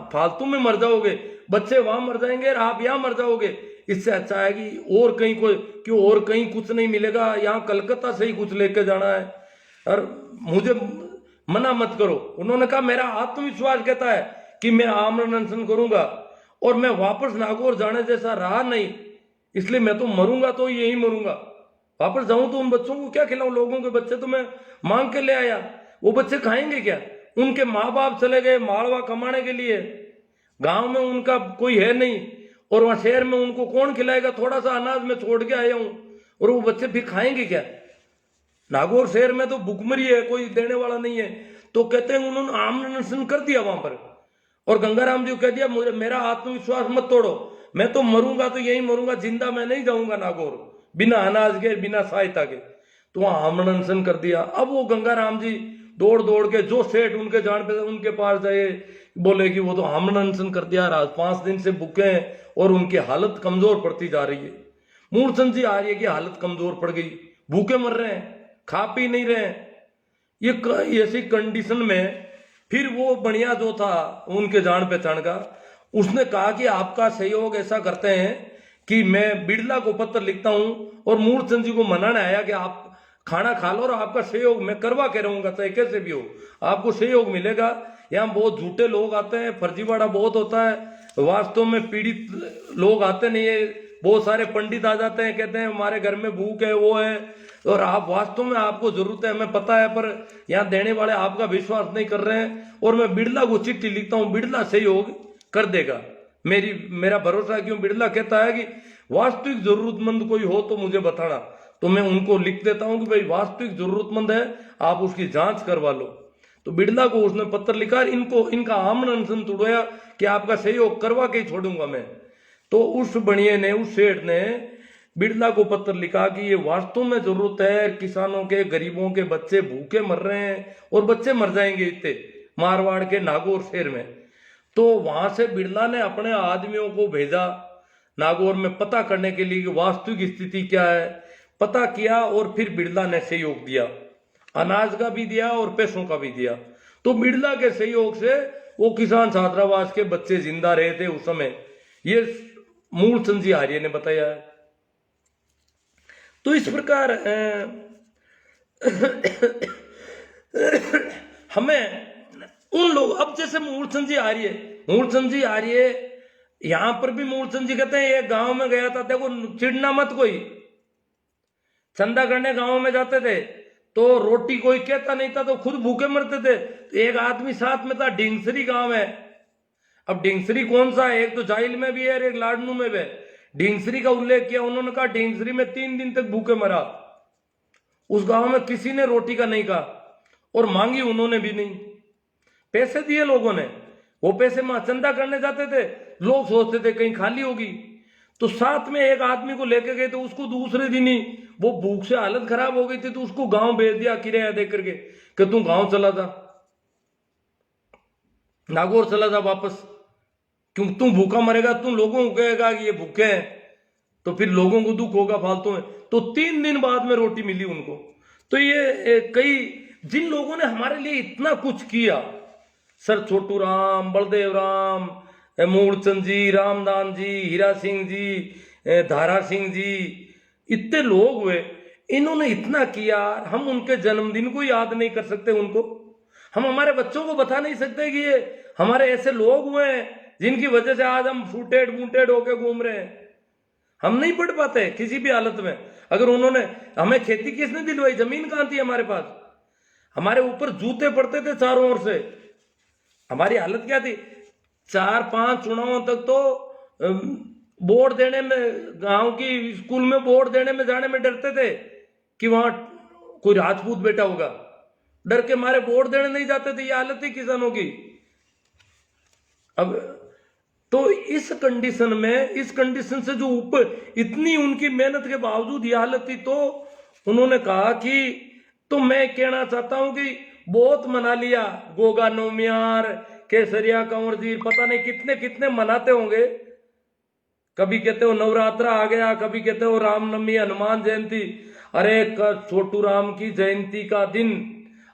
फालतू में मर जाओगे, बच्चे वहां मर जाएंगे और आप यहाँ मर जाओगे, इससे अच्छा है कि और कहीं कोई क्यों और कहीं कुछ नहीं मिलेगा, यहाँ कलकत्ता से ही कुछ लेके जाना है और मुझे मना मत करो। उन्होंने कहा मेरा आत्मविश्वास कहता है कि मैं आमरण अनशन करूंगा और मैं वापस नागौर जाने जैसा रहा नहीं, इसलिए मैं तो मरूंगा तो यही मरूंगा। वापस जाऊं तो उन बच्चों को क्या खिलाऊं, लोगों के बच्चे तो मैं मांग के ले आया, वो बच्चे खाएंगे क्या? उनके माँ बाप चले गए मालवा कमाने के लिए, गांव में उनका कोई है नहीं और वहां शहर में उनको कौन खिलाएगा? थोड़ा सा अनाज में छोड़ के आया हूं और वो बच्चे फिर खाएंगे क्या? नागौर शहर में तो भुखमरी है, कोई देने वाला नहीं है। तो कहते हैं उन्होंने आमरण अनशन कर दिया वहां पर और गंगाराम जी को कह दिया मुझे मेरा आत्मविश्वास मत तोड़ो, मैं तो मरूंगा तो यही मरूंगा, जिंदा मैं नहीं जाऊंगा नागौर बिना अनाज के बिना सहायता के। तो वहां आमरण अनशन कर दिया। अब वो गंगाराम जी दौड़ दौड़ के जो सेठ उनके जान पे उनके पास गए, बोले कि वो तो आमरण अनशन कर दिया, आज 5 दिन से भूखे हैं और उनकी हालत कमजोर पड़ती जा रही है। मूलचंद जी आ रही है कि हालत कमजोर पड़ गई, भूखे मर रहे हैं, खा पी नहीं रहे हैं। ये ऐसी कंडीशन में फिर वो बढ़िया जो था उनके जान पहचान का, उसने कहा कि आपका सहयोग ऐसा करते हैं कि मैं बिड़ला को पत्र लिखता हूं और मूलचंद जी को मनाने आया कि आप खाना खा लो और आपका सहयोग मैं करवा के रहूंगा, चाहे कैसे भी हो आपको सहयोग मिलेगा। यहाँ बहुत झूठे लोग आते हैं, फर्जीवाड़ा बहुत होता है, वास्तव में पीड़ित लोग आते नहीं है। बहुत सारे पंडित आ जाते हैं, कहते हैं हमारे घर में भूख है वो है, और आप वास्तव में आपको जरूरत है हमें पता है, पर यहाँ देने वाले आपका विश्वास नहीं कर रहे हैं। और मैं बिड़ला को चिट्ठी लिखता हूँ, बिड़ला सहयोग कर देगा, मेरा भरोसा है। क्यों? बिड़ला कहता है कि वास्तविक जरूरतमंद कोई हो तो मुझे बताना, तो मैं उनको लिख देता हूं कि भाई वास्तविक जरूरतमंद है, आप उसकी जांच करवा लो। तो बिड़ला को उसने पत्र लिखा, इनका आमरण अनशन तोड़वाया कि आपका सहयोग करवा के ही छोड़ूंगा मैं। तो उस बनिए ने, उस सेठ ने बिड़ला को पत्र लिखा कि ये वास्तव में जरूरत है, किसानों के गरीबों के बच्चे भूखे मर रहे हैं और बच्चे मर जाएंगे इतने मारवाड़ के नागौर शहर में। तो वहां से बिड़ला ने अपने आदमियों को भेजा नागौर में पता करने के लिए कि वास्तविक स्थिति क्या है। पता किया और फिर बिड़ला ने सहयोग दिया, अनाज का भी दिया और पैसों का भी दिया। तो बिड़ला के सहयोग से वो किसान छात्रावास के बच्चे जिंदा रहे थे उस समय, ये मूलचंद जी आर्य ने बताया है। तो इस प्रकार हमें उन लोग, अब जैसे मूलचंद जी आर्य यहां पर भी मूलचंद जी कहते हैं ये गांव में गया था, देखो चिढ़ना मत, कोई चंदा करने गांव में जाते थे तो रोटी कोई कहता नहीं था तो खुद भूखे मरते थे। तो एक आदमी साथ में था, ढिंगसरी गांव है। अब ढिंगसरी कौन सा है? एक तो जाइल में भी है और एक लाडनू में भी है। ढिंगसरी का उल्लेख किया उन्होंने, कहा ढिंगसरी में 3 दिन तक भूखे मरा। उस गांव में किसी ने रोटी का नहीं कहा और मांगी उन्होंने भी नहीं, पैसे दिए लोगों ने, वो पैसे मां चंदा करने जाते थे, लोग सोचते थे कहीं खाली होगी। तो साथ में एक आदमी को लेके गए तो उसको दूसरे दिन ही वो भूख से हालत खराब हो गई थी, तो उसको गांव भेज दिया किराया दे करके कि तू गांव चला जा, नागौर चला जा वापस, क्यों तू भूखा मरेगा, तू लोगों को कहेगा कि ये भूखे हैं तो फिर लोगों को दुख होगा फालतू में। तो 3 दिन बाद में रोटी मिली उनको। तो ये कई जिन लोगों ने हमारे लिए इतना कुछ किया, सर छोटू राम, बलदेव राम, मूलचंद जी, रामदान जी, हीरा सिंह जी, धारा सिंह जी, इतने लोग हुए, इन्होंने इतना किया, हम उनके जन्मदिन को याद नहीं कर सकते उनको, हम हमारे बच्चों को बता नहीं सकते कि ये हमारे ऐसे लोग हुए हैं जिनकी वजह से आज हम फूटेड बूटेड होके घूम रहे हैं। हम नहीं पढ़ पाते किसी भी हालत में। अगर उन्होंने हमें खेती किसने दिलवाई? जमीन कहां थी हमारे पास? हमारे ऊपर जूते पड़ते थे चारों ओर से। हमारी हालत क्या थी? 4-5 चुनावों तक तो वोट देने में, गांव की स्कूल में वोट देने में जाने में डरते थे कि वहां कोई राजपूत बेटा होगा, डर के मारे वोट देने नहीं जाते थे। ये हालत थी किसानों की। अब तो इस कंडीशन में, इस कंडीशन से जो ऊपर इतनी उनकी मेहनत के बावजूद ये हालत थी, तो उन्होंने कहा कि तो मैं कहना चाहता हूं कि बहुत मना लिया, गोगा नौमियार, केसरिया, कंवर जी, पता नहीं कितने कितने मनाते होंगे। कभी कहते हो नवरात्रा आ गया, कभी कहते हो रामनवमी, हनुमान जयंती। अरे छोटू राम की जयंती का दिन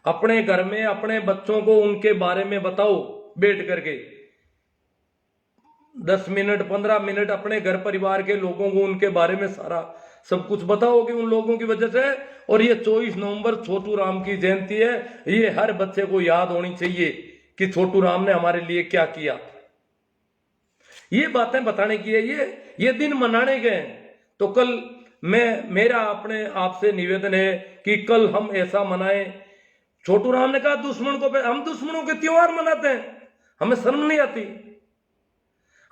अपने घर में अपने बच्चों को उनके बारे में बताओ बैठ करके। 10 मिनट 15 मिनट अपने घर परिवार के लोगों को उनके बारे में सारा सब कुछ बताओगे उन लोगों की वजह से। और ये 24 नवंबर छोटू राम की जयंती है, ये हर बच्चे को याद होनी चाहिए कि छोटू राम ने हमारे लिए क्या किया। ये बातें बताने की है, ये दिन मनाने गए। तो कल मेरा अपने आपसे निवेदन है कि कल हम ऐसा मनाएं। छोटू राम ने कहा दुश्मन को, हम दुश्मनों के त्योहार मनाते हैं, हमें शर्म नहीं आती।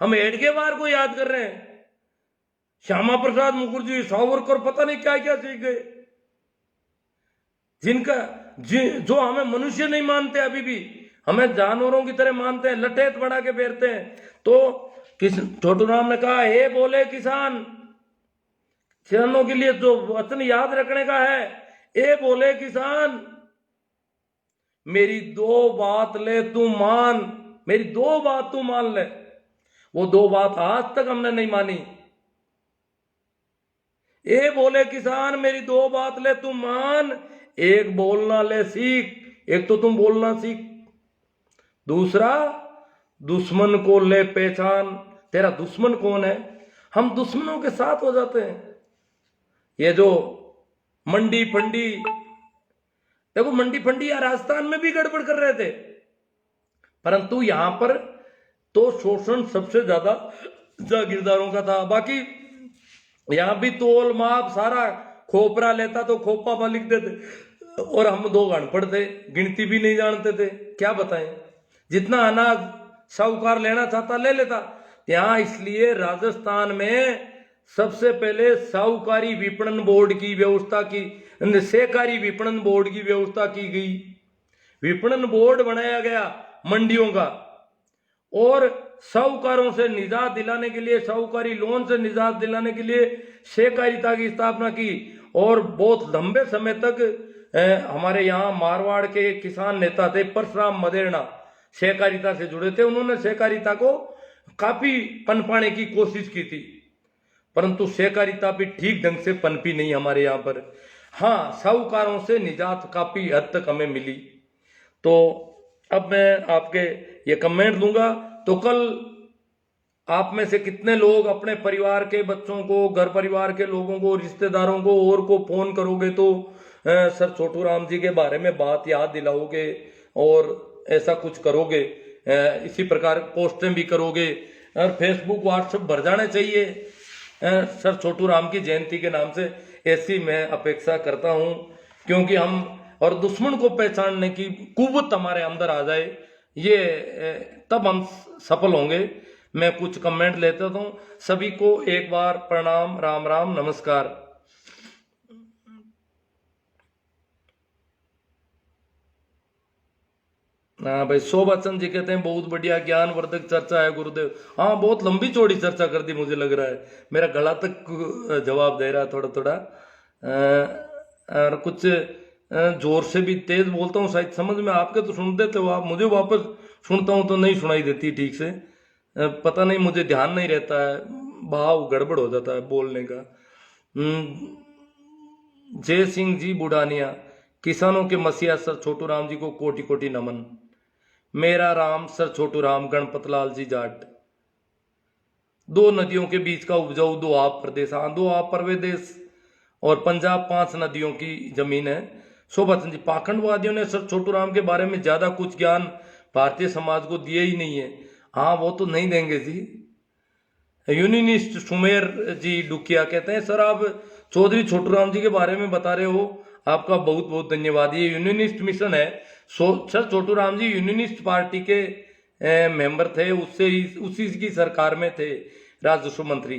हम हेडगेवार को याद कर रहे हैं, श्यामा प्रसाद मुखर्जी, सावरकर, पता नहीं क्या क्या सीख गए, जो हमें मनुष्य नहीं मानते, अभी भी हमें जानवरों की तरह मानते हैं, लठेत बना के फेरते हैं। तो छोटू राम ने कहा, हे बोले किसान, किसानों के लिए जो वचन याद रखने का है, ए बोले किसान, मेरी 2 बात ले तू मान, मेरी 2 बात तू मान ले। वो 2 बात आज तक हमने नहीं मानी। ए बोले किसान, मेरी 2 बात ले तू मान, एक बोलना ले सीख, एक तो तुम बोलना सीख, दूसरा दुश्मन को ले पहचान, तेरा दुश्मन कौन है। हम दुश्मनों के साथ हो जाते हैं। ये जो मंडी फंडी, देखो मंडी फंडी या राजस्थान में भी गड़बड़ कर रहे थे, परंतु यहां पर तो शोषण सबसे ज्यादा जागीरदारों का था। बाकी यहां भी तोल माप सारा, खोपरा लेता तो खोपा पर लिख देते, और हम 2 अनपढ़ थे, गिनती भी नहीं जानते थे, क्या बताएं। जितना अनाज साहूकार लेना चाहता ले लेता। यहां इसलिए राजस्थान में सबसे पहले साहूकारी विपणन बोर्ड की व्यवस्था की, सहकारी विपणन बोर्ड की व्यवस्था की गई। विपणन बोर्ड बनाया गया मंडियों का, और साहूकारों से निजात दिलाने के लिए, साहूकारी लोन से निजात दिलाने के लिए सहकारिता की स्थापना की। और बहुत लंबे समय तक हमारे यहाँ मारवाड़ के किसान नेता थे परशुराम मदेरणा, सहकारिता से जुड़े थे। उन्होंने सहकारिता को काफी पनपाने की कोशिश की थी, परंतु सहकारिता भी ठीक ढंग से पनपी नहीं हमारे यहाँ पर। हाँ, साहूकारों से निजात काफी हद तक हमें मिली। तो अब मैं आपके ये कमेंट दूंगा, तो कल आप में से कितने लोग अपने परिवार के बच्चों को, घर परिवार के लोगों को, रिश्तेदारों को और को फोन करोगे तो सर छोटू राम जी के बारे में बात याद दिलाओगे और ऐसा कुछ करोगे, इसी प्रकार पोस्टें भी करोगे और फेसबुक व्हाट्सएप भर जाने चाहिए सर छोटू राम की जयंती के नाम से, ऐसी मैं अपेक्षा करता हूं। क्योंकि हम और दुश्मन को पहचानने की कुव्वत हमारे अंदर आ जाए, ये तब हम सफल होंगे। मैं कुछ कमेंट लेता हूं। सभी को एक बार प्रणाम, राम राम, नमस्कार। हाँ भाई, शोभाचंद जी कहते हैं बहुत बढ़िया ज्ञानवर्धक चर्चा है गुरुदेव। हाँ, बहुत लंबी चौड़ी चर्चा कर दी, मुझे लग रहा है मेरा गला तक जवाब दे रहा है थोड़ा थोड़ा। और कुछ जोर से भी तेज बोलता हूँ, शायद समझ में आपके तो सुन देते हो आप, मुझे वापस सुनता हूँ तो नहीं सुनाई देती ठीक से। पता नहीं, मुझे ध्यान नहीं रहता है, भाव गड़बड़ हो जाता है बोलने का। जय सिंह जी बुढ़ानिया, किसानों के मसीहा सर छोटू राम जी को कोटि कोटि नमन। मेरा राम सर छोटू राम, गणपत लाल जी जाट। 2 नदियों के बीच का उपजाऊ दोआब प्रदेश, हाँ दोआब प्रदेश और पंजाब 5 नदियों की जमीन है। शोभाचंद जी, पाखंडवादियों ने सर छोटू राम के बारे में ज्यादा कुछ ज्ञान भारतीय समाज को दिए ही नहीं है। हाँ, वो तो नहीं देंगे जी। यूनिनिस्ट सुमेर जी डुकिया कहते हैं सर आप चौधरी छोटू राम जी के बारे में बता रहे हो, आपका बहुत बहुत धन्यवाद। ये यूनिनिस्ट मिशन है। सर छोटू राम जी यूनिनिस्ट पार्टी के मेंबर थे, उसी की सरकार में थे राजस्व मंत्री।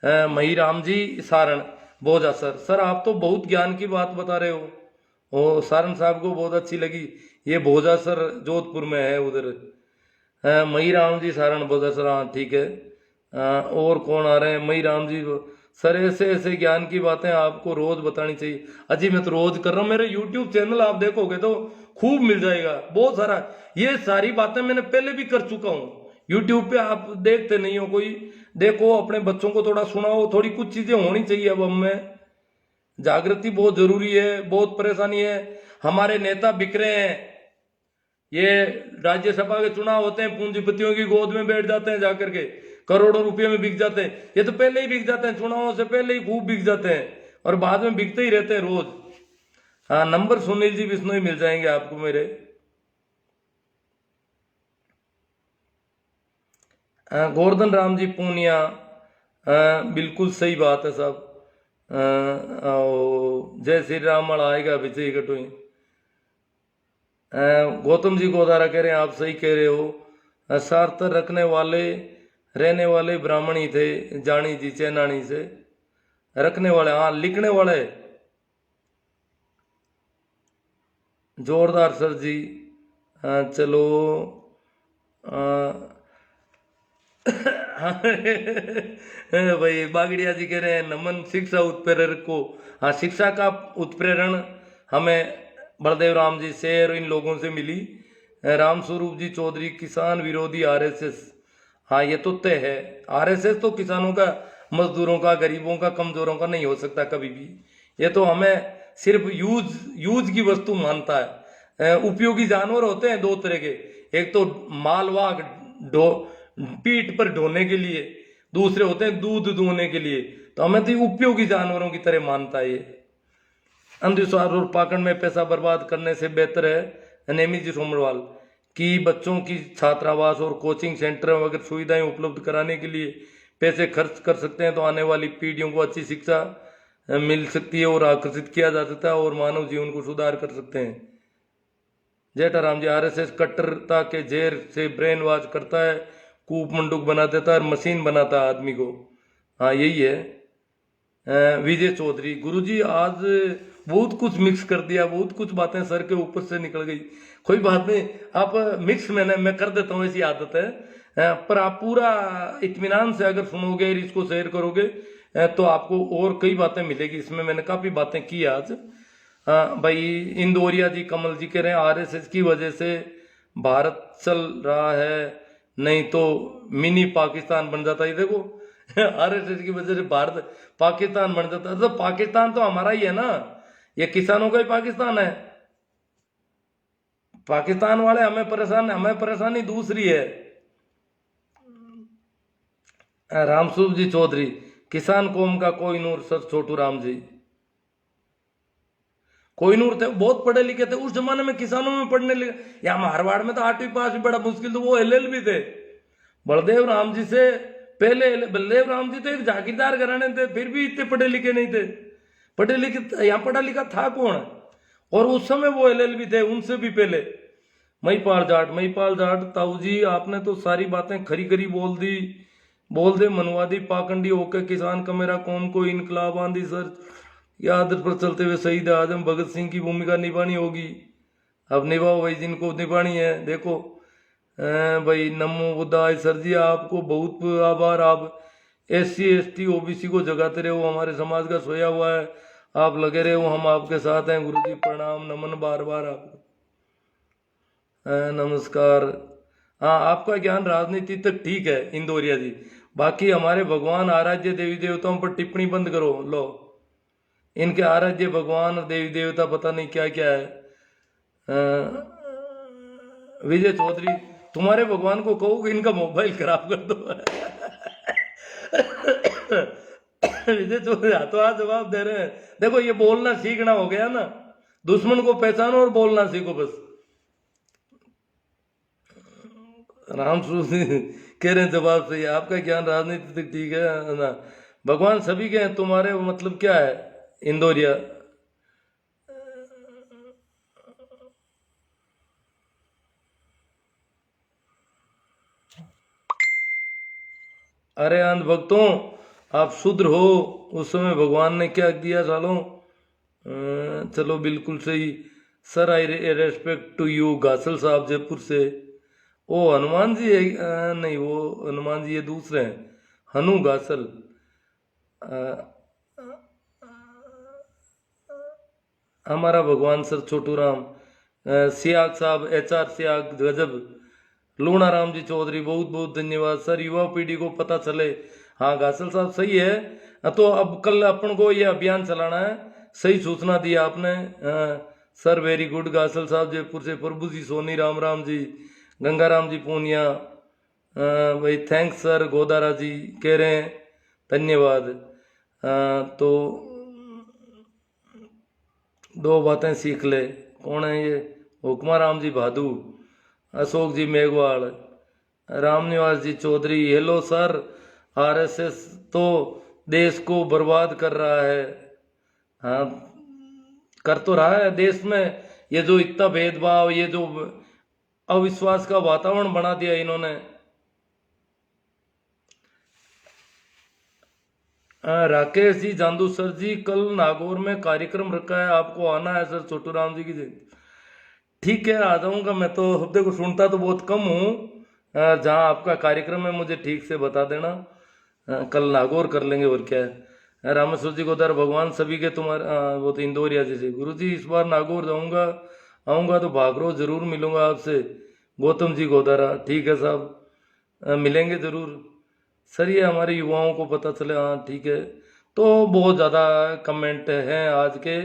मही राम जी सारण बोझा सर आप तो बहुत ज्ञान की बात बता रहे हो। ओ सारण साहब को बहुत अच्छी लगी। ये भोजा सर जोधपुर में है उधर। मई राम जी सारण बोधा सर, हाँ ठीक है। और कौन आ रहे हैं? मई राम जी सर, ऐसे ऐसे ज्ञान की बातें आपको रोज बतानी चाहिए। अजी मैं तो रोज कर रहा हूँ, मेरे यूट्यूब चैनल आप देखोगे तो खूब मिल जाएगा बहुत सारा। ये सारी बातें मैंने पहले भी कर चुका हूँ यूट्यूब पे, आप देखते नहीं हो कोई। देखो, अपने बच्चों को थोड़ा सुनाओ, थोड़ी कुछ चीजें होनी चाहिए। अब हमें जागृति बहुत जरूरी है, बहुत परेशानी है। हमारे नेता बिखरे हैं। ये राज्यसभा के चुनाव होते हैं, पूंजीपतियों की गोद में बैठ जाते हैं जाकर के, करोड़ों रुपए में बिक जाते हैं। ये तो पहले ही बिक जाते हैं, चुनावों से पहले ही खूब बिक जाते हैं और बाद में बिकते ही रहते हैं रोज। हाँ, नंबर सुनील जी बिश्नोई मिल जाएंगे आपको मेरे। गोवर्धन राम जी पूनिया, बिल्कुल सही बात है साहब। जय श्री राम आएगा विजय कटोई। गौतम जी गोदारा कह रहे हैं आप सही कह रहे हो। सार्थर रखने वाले रहने वाले ब्राह्मण ही थे, जानी जी चैनानी से रखने वाले, हाँ लिखने वाले। जोरदार सर जी। चलो भाई बागड़िया जी कह रहे हैं नमन शिक्षा उत्प्रेरक को। हाँ, शिक्षा का उत्प्रेरण हमें बलदेव राम जी से और इन लोगों से मिली। राम स्वरूप जी चौधरी, किसान विरोधी आरएसएस। हाँ, ये तो तय है, आरएसएस तो किसानों का, मजदूरों का, गरीबों का, कमजोरों का नहीं हो सकता कभी भी। ये तो हमें सिर्फ यूज की वस्तु मानता है। उपयोगी जानवर होते हैं दो तरह के, एक तो मालवाहक पीठ पर ढोने के लिए, दूसरे होते हैं दूध दूहने के लिए। तो हमें तो उपयोगी जानवरों की तरह मानता है ये। अंधविश्वास और पाखंड में पैसा बर्बाद करने से बेहतर है नेमी जी सोमरवाल कि बच्चों की छात्रावास और कोचिंग सेंटर वगैरह सुविधाएं उपलब्ध कराने के लिए पैसे खर्च कर सकते हैं तो आने वाली पीढ़ियों को अच्छी शिक्षा मिल सकती है और आकर्षित किया जा सकता है और मानव जीवन को सुधार कर सकते हैं। जेठाराम जी, आरएसएस कट्टरता के जेर से ब्रेन वॉश करता है, कूप मंडूक बना देता है और मशीन बनाता है आदमी को। हाँ, यही है। विजय चौधरी, गुरुजी आज बहुत कुछ मिक्स कर दिया, बहुत कुछ बातें सर के ऊपर से निकल गई। कोई बात नहीं, आप मिक्स मैं कर देता हूँ, ऐसी आदत है। पर आप पूरा इत्मीनान से अगर सुनोगे, इसको शेयर करोगे तो आपको और कई बातें मिलेगी। इसमें मैंने काफी बातें की आज। भाई इंदौरिया जी, कमल जी कह रहे हैं आरएसएस की वजह से भारत चल रहा है, नहीं तो मिनी पाकिस्तान बन जाता है। देखो आरएसएस की वजह से भारत पाकिस्तान बन जाता है। तो पाकिस्तान तो हमारा ही है ना, ये किसानों का ही पाकिस्तान है। पाकिस्तान वाले हमें परेशानी दूसरी है। रामसूप जी चौधरी, किसान कौम का कोहिनूर सर छोटू राम जी। कोहिनूर थे, बहुत पढ़े लिखे थे उस जमाने में, किसानों में पढ़ने लगे। यहाँ मारवाड़ में तो 8वीं पास भी बड़ा मुश्किल, तो वो एलएलबी थे। बलदेव राम जी से पहले, बलदेव राम जी तो एक जागीरदार घराने थे, फिर भी इतने पढ़े लिखे नहीं थे। पढ़े लिखे, यहाँ पढ़ा लिखा था कौन? और उस समय वो एलएलबी थे, उनसे भी पहले। महिपाल जाट, ताऊ जी आपने तो सारी बातें खरी खरी बोल दे मनवादी पाखंडी होकर किसान का मेरा कौम को इनकलाब आंधी सर याद पर चलते हुए शहीद आजम भगत सिंह की भूमिका निभानी होगी। अब निभाओ भाई, जिनको निभानी है। देखो भाई, नमो बुद्धाय सर जी, आपको बहुत आभार। आप SC ST OBC को जगाते रहे हो, हमारे समाज का सोया हुआ है, आप लगे रहे हो, हम आपके साथ हैं। गुरु जी प्रणाम, नमन बार बार आपको। नमस्कार। हाँ, आपका ज्ञान राजनीति तक ठीक है इंदौरिया जी, बाकी हमारे भगवान आराध्य देवी देवताओं पर टिप्पणी बंद करो। लो, इनके आराध्य भगवान देवी देवता पता नहीं क्या क्या है। विजय चौधरी, तुम्हारे भगवान को कहो कि इनका मोबाइल खराब कर दो। विजय चौधरी हाथों हाथ जवाब दे रहे हैं। देखो, ये बोलना सीखना हो गया ना, दुश्मन को पहचानो और बोलना सीखो बस। राम कह रहे हैं जवाब सही है, आपका ज्ञान राजनीति तक ठीक है ना। भगवान सभी के हैं, तुम्हारे मतलब क्या है इंदौरिया? अरे अंध भक्तों, आप शूद्र हो, उस समय भगवान ने क्या दिया सालों। चलो बिल्कुल सही sir, I respect to you. गासल साहब जयपुर से। ओ हनुमान जी है? नहीं, वो हनुमान जी ये दूसरे हैं, हनु गासल। हमारा भगवान सर छोटू राम। सियाग साहब, HR सियाग गजब। लूणा राम जी चौधरी, बहुत बहुत धन्यवाद सर, युवा पीढ़ी को पता चले। हाँ गासल साहब सही है। तो अब कल अपन को ये अभियान चलाना है, सही सूचना दी आपने। Sir very good. गासल साहब जयपुर से। प्रभु जी सोनी, राम राम जी, गंगाराम जी पूनिया, भाई थैंक्स सर, गोदारा जी कह रहे हैं धन्यवाद। तो दो बातें सीख ले, कौन है ये? हुक्मा राम जी भादू, अशोक जी मेघवाल, रामनिवास जी चौधरी। हेलो सर, आरएसएस तो देश को बर्बाद कर रहा है। हाँ, कर तो रहा है। देश में ये जो इतना भेदभाव, ये जो अविश्वास का वातावरण बना दिया इन्होंने। राकेश जी जांदू सर जी, कल नागौर में कार्यक्रम रखा है, आपको आना है सर, छोटू राम जी की जयंती। ठीक है, आ जाऊंगा। मैं तो देखो सुनता तो बहुत कम हूँ, जहाँ आपका कार्यक्रम है मुझे ठीक से बता देना। कल नागौर कर लेंगे, और क्या है। रामेश्वर जी गोदार, भगवान सभी के तुम्हारे वो तो इंदौरिया जी से। गुरु जी इस बार नागौर जाऊंगा, आऊँगा तो भागरो जरूर मिलूंगा आपसे। गौतम जी गोदारा, ठीक है साहब, मिलेंगे जरूर सर। ये हमारे युवाओं को पता चले, हाँ ठीक है। तो बहुत ज़्यादा कमेंट हैं आज के,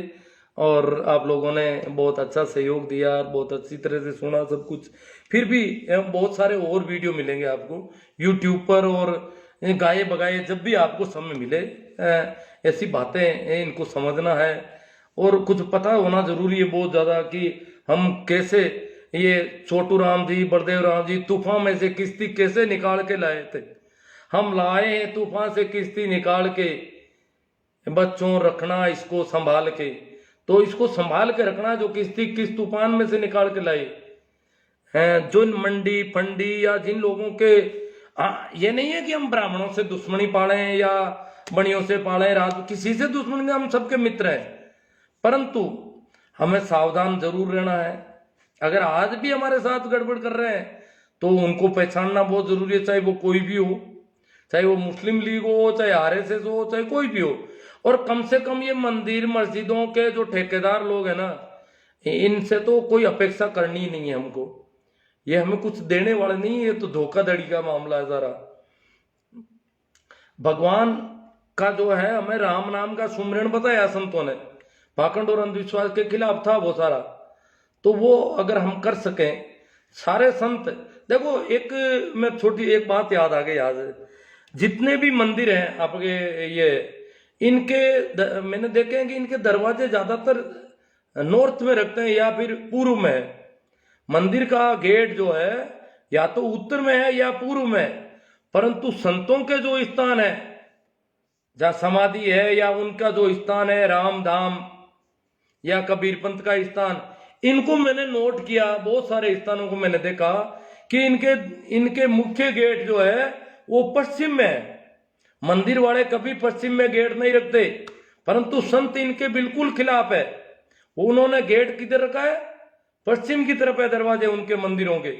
और आप लोगों ने बहुत अच्छा सहयोग दिया, बहुत अच्छी तरह से सुना सब कुछ। फिर भी बहुत सारे और वीडियो मिलेंगे आपको यूट्यूब पर, और गाए बगाए जब भी आपको समय मिले, ऐसी बातें इनको समझना है और कुछ पता होना जरूरी है बहुत ज़्यादा, कि हम कैसे ये छोटू राम जी, बलदेव राम जी तूफान में से किश्ती कैसे निकाल के लाए थे। हम लाए हैं तूफान से किश्ती निकाल के, बच्चों रखना इसको संभाल के। तो इसको संभाल के रखना, जो किश्ती किस तूफान में से निकाल के लाए हैं। जो मंडी फंडी या जिन लोगों के ये नहीं है कि हम ब्राह्मणों से दुश्मनी पाले या बणियों से पाले, राज किसी से दुश्मनी नहीं, हम सबके मित्र हैं। परंतु हमें सावधान जरूर रहना है। अगर आज भी हमारे साथ गड़बड़ कर रहे हैं तो उनको पहचानना बहुत जरूरी है, चाहे वो कोई भी हो, चाहे वो मुस्लिम लीग हो, चाहे आरएसएस हो, चाहे कोई भी हो। और कम से कम ये मंदिर मस्जिदों के जो ठेकेदार लोग हैं ना, इनसे तो कोई अपेक्षा करनी ही नहीं है हमको। ये हमें कुछ देने वाले नहीं, ये तो धोखाधड़ी का मामला है सारा। भगवान का जो है, हमें राम नाम का सुमरण बताया संतों ने, पाखंड और अंधविश्वास के खिलाफ था वो सारा। तो वो अगर हम कर सकें, सारे संत देखो, एक मैं छोटी एक बात याद आ गई आज, जितने भी मंदिर हैं आपके ये, इनके मैंने देखे हैं कि इनके दरवाजे ज्यादातर नॉर्थ में रखते हैं या फिर पूर्व में है। मंदिर का गेट जो है या तो उत्तर में है या पूर्व में है, परंतु संतों के जो स्थान है, जहां समाधि है या उनका जो स्थान है, राम धाम या कबीर पंथ का स्थान, इनको मैंने नोट किया। बहुत सारे स्थानों को मैंने देखा कि इनके मुख्य गेट जो है वो पश्चिम में है। मंदिर वाले कभी पश्चिम में गेट नहीं रखते, परंतु संत इनके बिल्कुल खिलाफ है। उन्होंने गेट किधर रखा है? पश्चिम की तरफ है दरवाजे उनके मंदिरों के।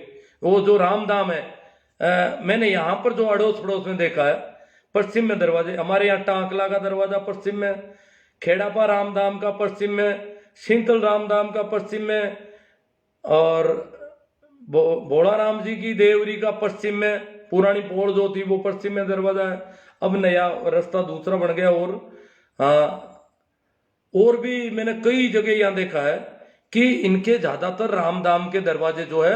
वो जो रामधाम है, मैंने यहाँ पर जो अड़ोस पड़ोस में देखा है, पश्चिम में दरवाजे। हमारे यहाँ टांकला का दरवाजा पश्चिम में, खेड़ापा रामधाम का पश्चिम में, सिंतल रामधाम का पश्चिम में, और भोला राम जी की देवरी का पश्चिम में, पुरानी पोड़ जो थी वो पश्चिम में दरवाजा है। अब नया रास्ता दूसरा बन गया। और भी मैंने कई जगह यहाँ देखा है कि इनके ज्यादातर रामधाम के दरवाजे जो है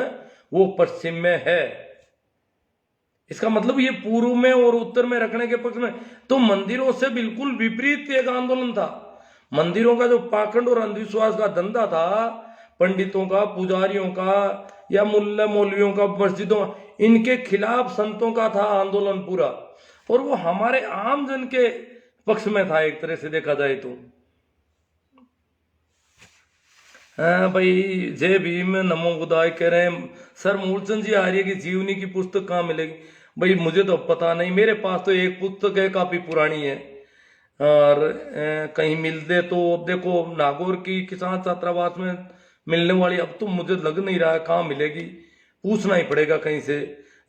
वो पश्चिम में है। इसका मतलब ये पूर्व में और उत्तर में रखने के पक्ष में। तो मंदिरों से बिल्कुल विपरीत एक आंदोलन था। मंदिरों का जो पाखंड और अंधविश्वास का धंधा था, पंडितों का, पुजारियों का या मुल्ला मौलवियों का, मस्जिदों, इनके खिलाफ संतों का था आंदोलन पूरा। और वो हमारे आम जन के पक्ष में था एक तरह से देखा जाए तो। हाँ भाई, जय भीम, नमो बुद्धाय कह रहे हैं सर। मूलचंद जी आर्य की जीवनी की पुस्तक कहाँ मिलेगी? भाई मुझे तो पता नहीं, मेरे पास तो एक पुस्तक है, काफी पुरानी है, और कहीं मिलते तो देखो नागौर की किसान छात्रावास में मिलने वाली अब तो मुझे लग नहीं रहा है कहाँ मिलेगी, पूछना ही पड़ेगा कहीं से।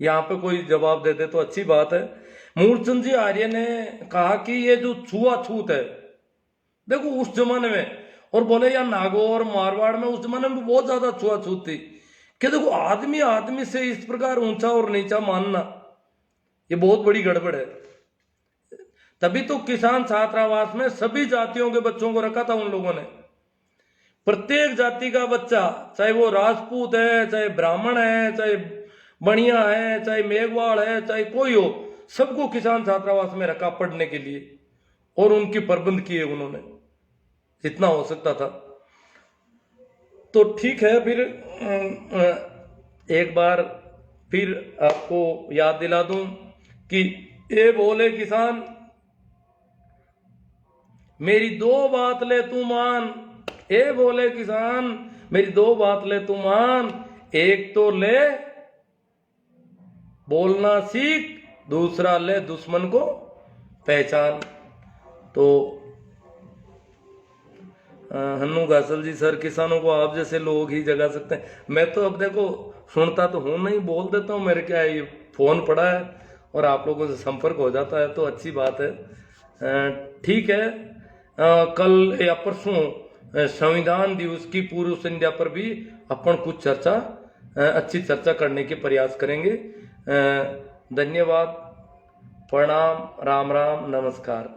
यहाँ पे कोई जवाब दे दे तो अच्छी बात है। मूलचंद जी आर्य ने कहा कि ये जो छुआछूत है, देखो उस जमाने में, और बोले या नागौर मारवाड़ में उस जमाने में बहुत ज्यादा छुआछूत थी, कि देखो आदमी आदमी से इस प्रकार ऊंचा और नीचा मानना, ये बहुत बड़ी गड़बड़ है। तभी तो किसान छात्रावास में सभी जातियों के बच्चों को रखा था उन लोगों ने। प्रत्येक जाति का बच्चा, चाहे वो राजपूत है, चाहे ब्राह्मण है, चाहे बढ़िया है, चाहे मेघवाल है, चाहे कोई हो, सबको किसान छात्रावास में रखा पढ़ने के लिए और उनकी प्रबंध किए उन्होंने जितना हो सकता था। तो ठीक है, फिर एक बार फिर आपको याद दिला दूं कि ए बोले किसान मेरी दो बात ले तू मान, ए बोले किसान मेरी दो बात ले तू मान, एक तो ले बोलना सीख, दूसरा ले दुश्मन को पहचान। तो हन्नू घासल जी, सर किसानों को आप जैसे लोग ही जगा सकते हैं। मैं तो अब देखो सुनता तो हूं नहीं, बोल देता हूँ, मेरे क्या ये फोन पड़ा है और आप लोगों से संपर्क हो जाता है तो अच्छी बात है। ठीक है, कल या परसों संविधान दिवस की पूर्व संध्या पर भी अपन कुछ चर्चा, अच्छी चर्चा करने के प्रयास करेंगे। धन्यवाद, प्रणाम, राम राम, नमस्कार।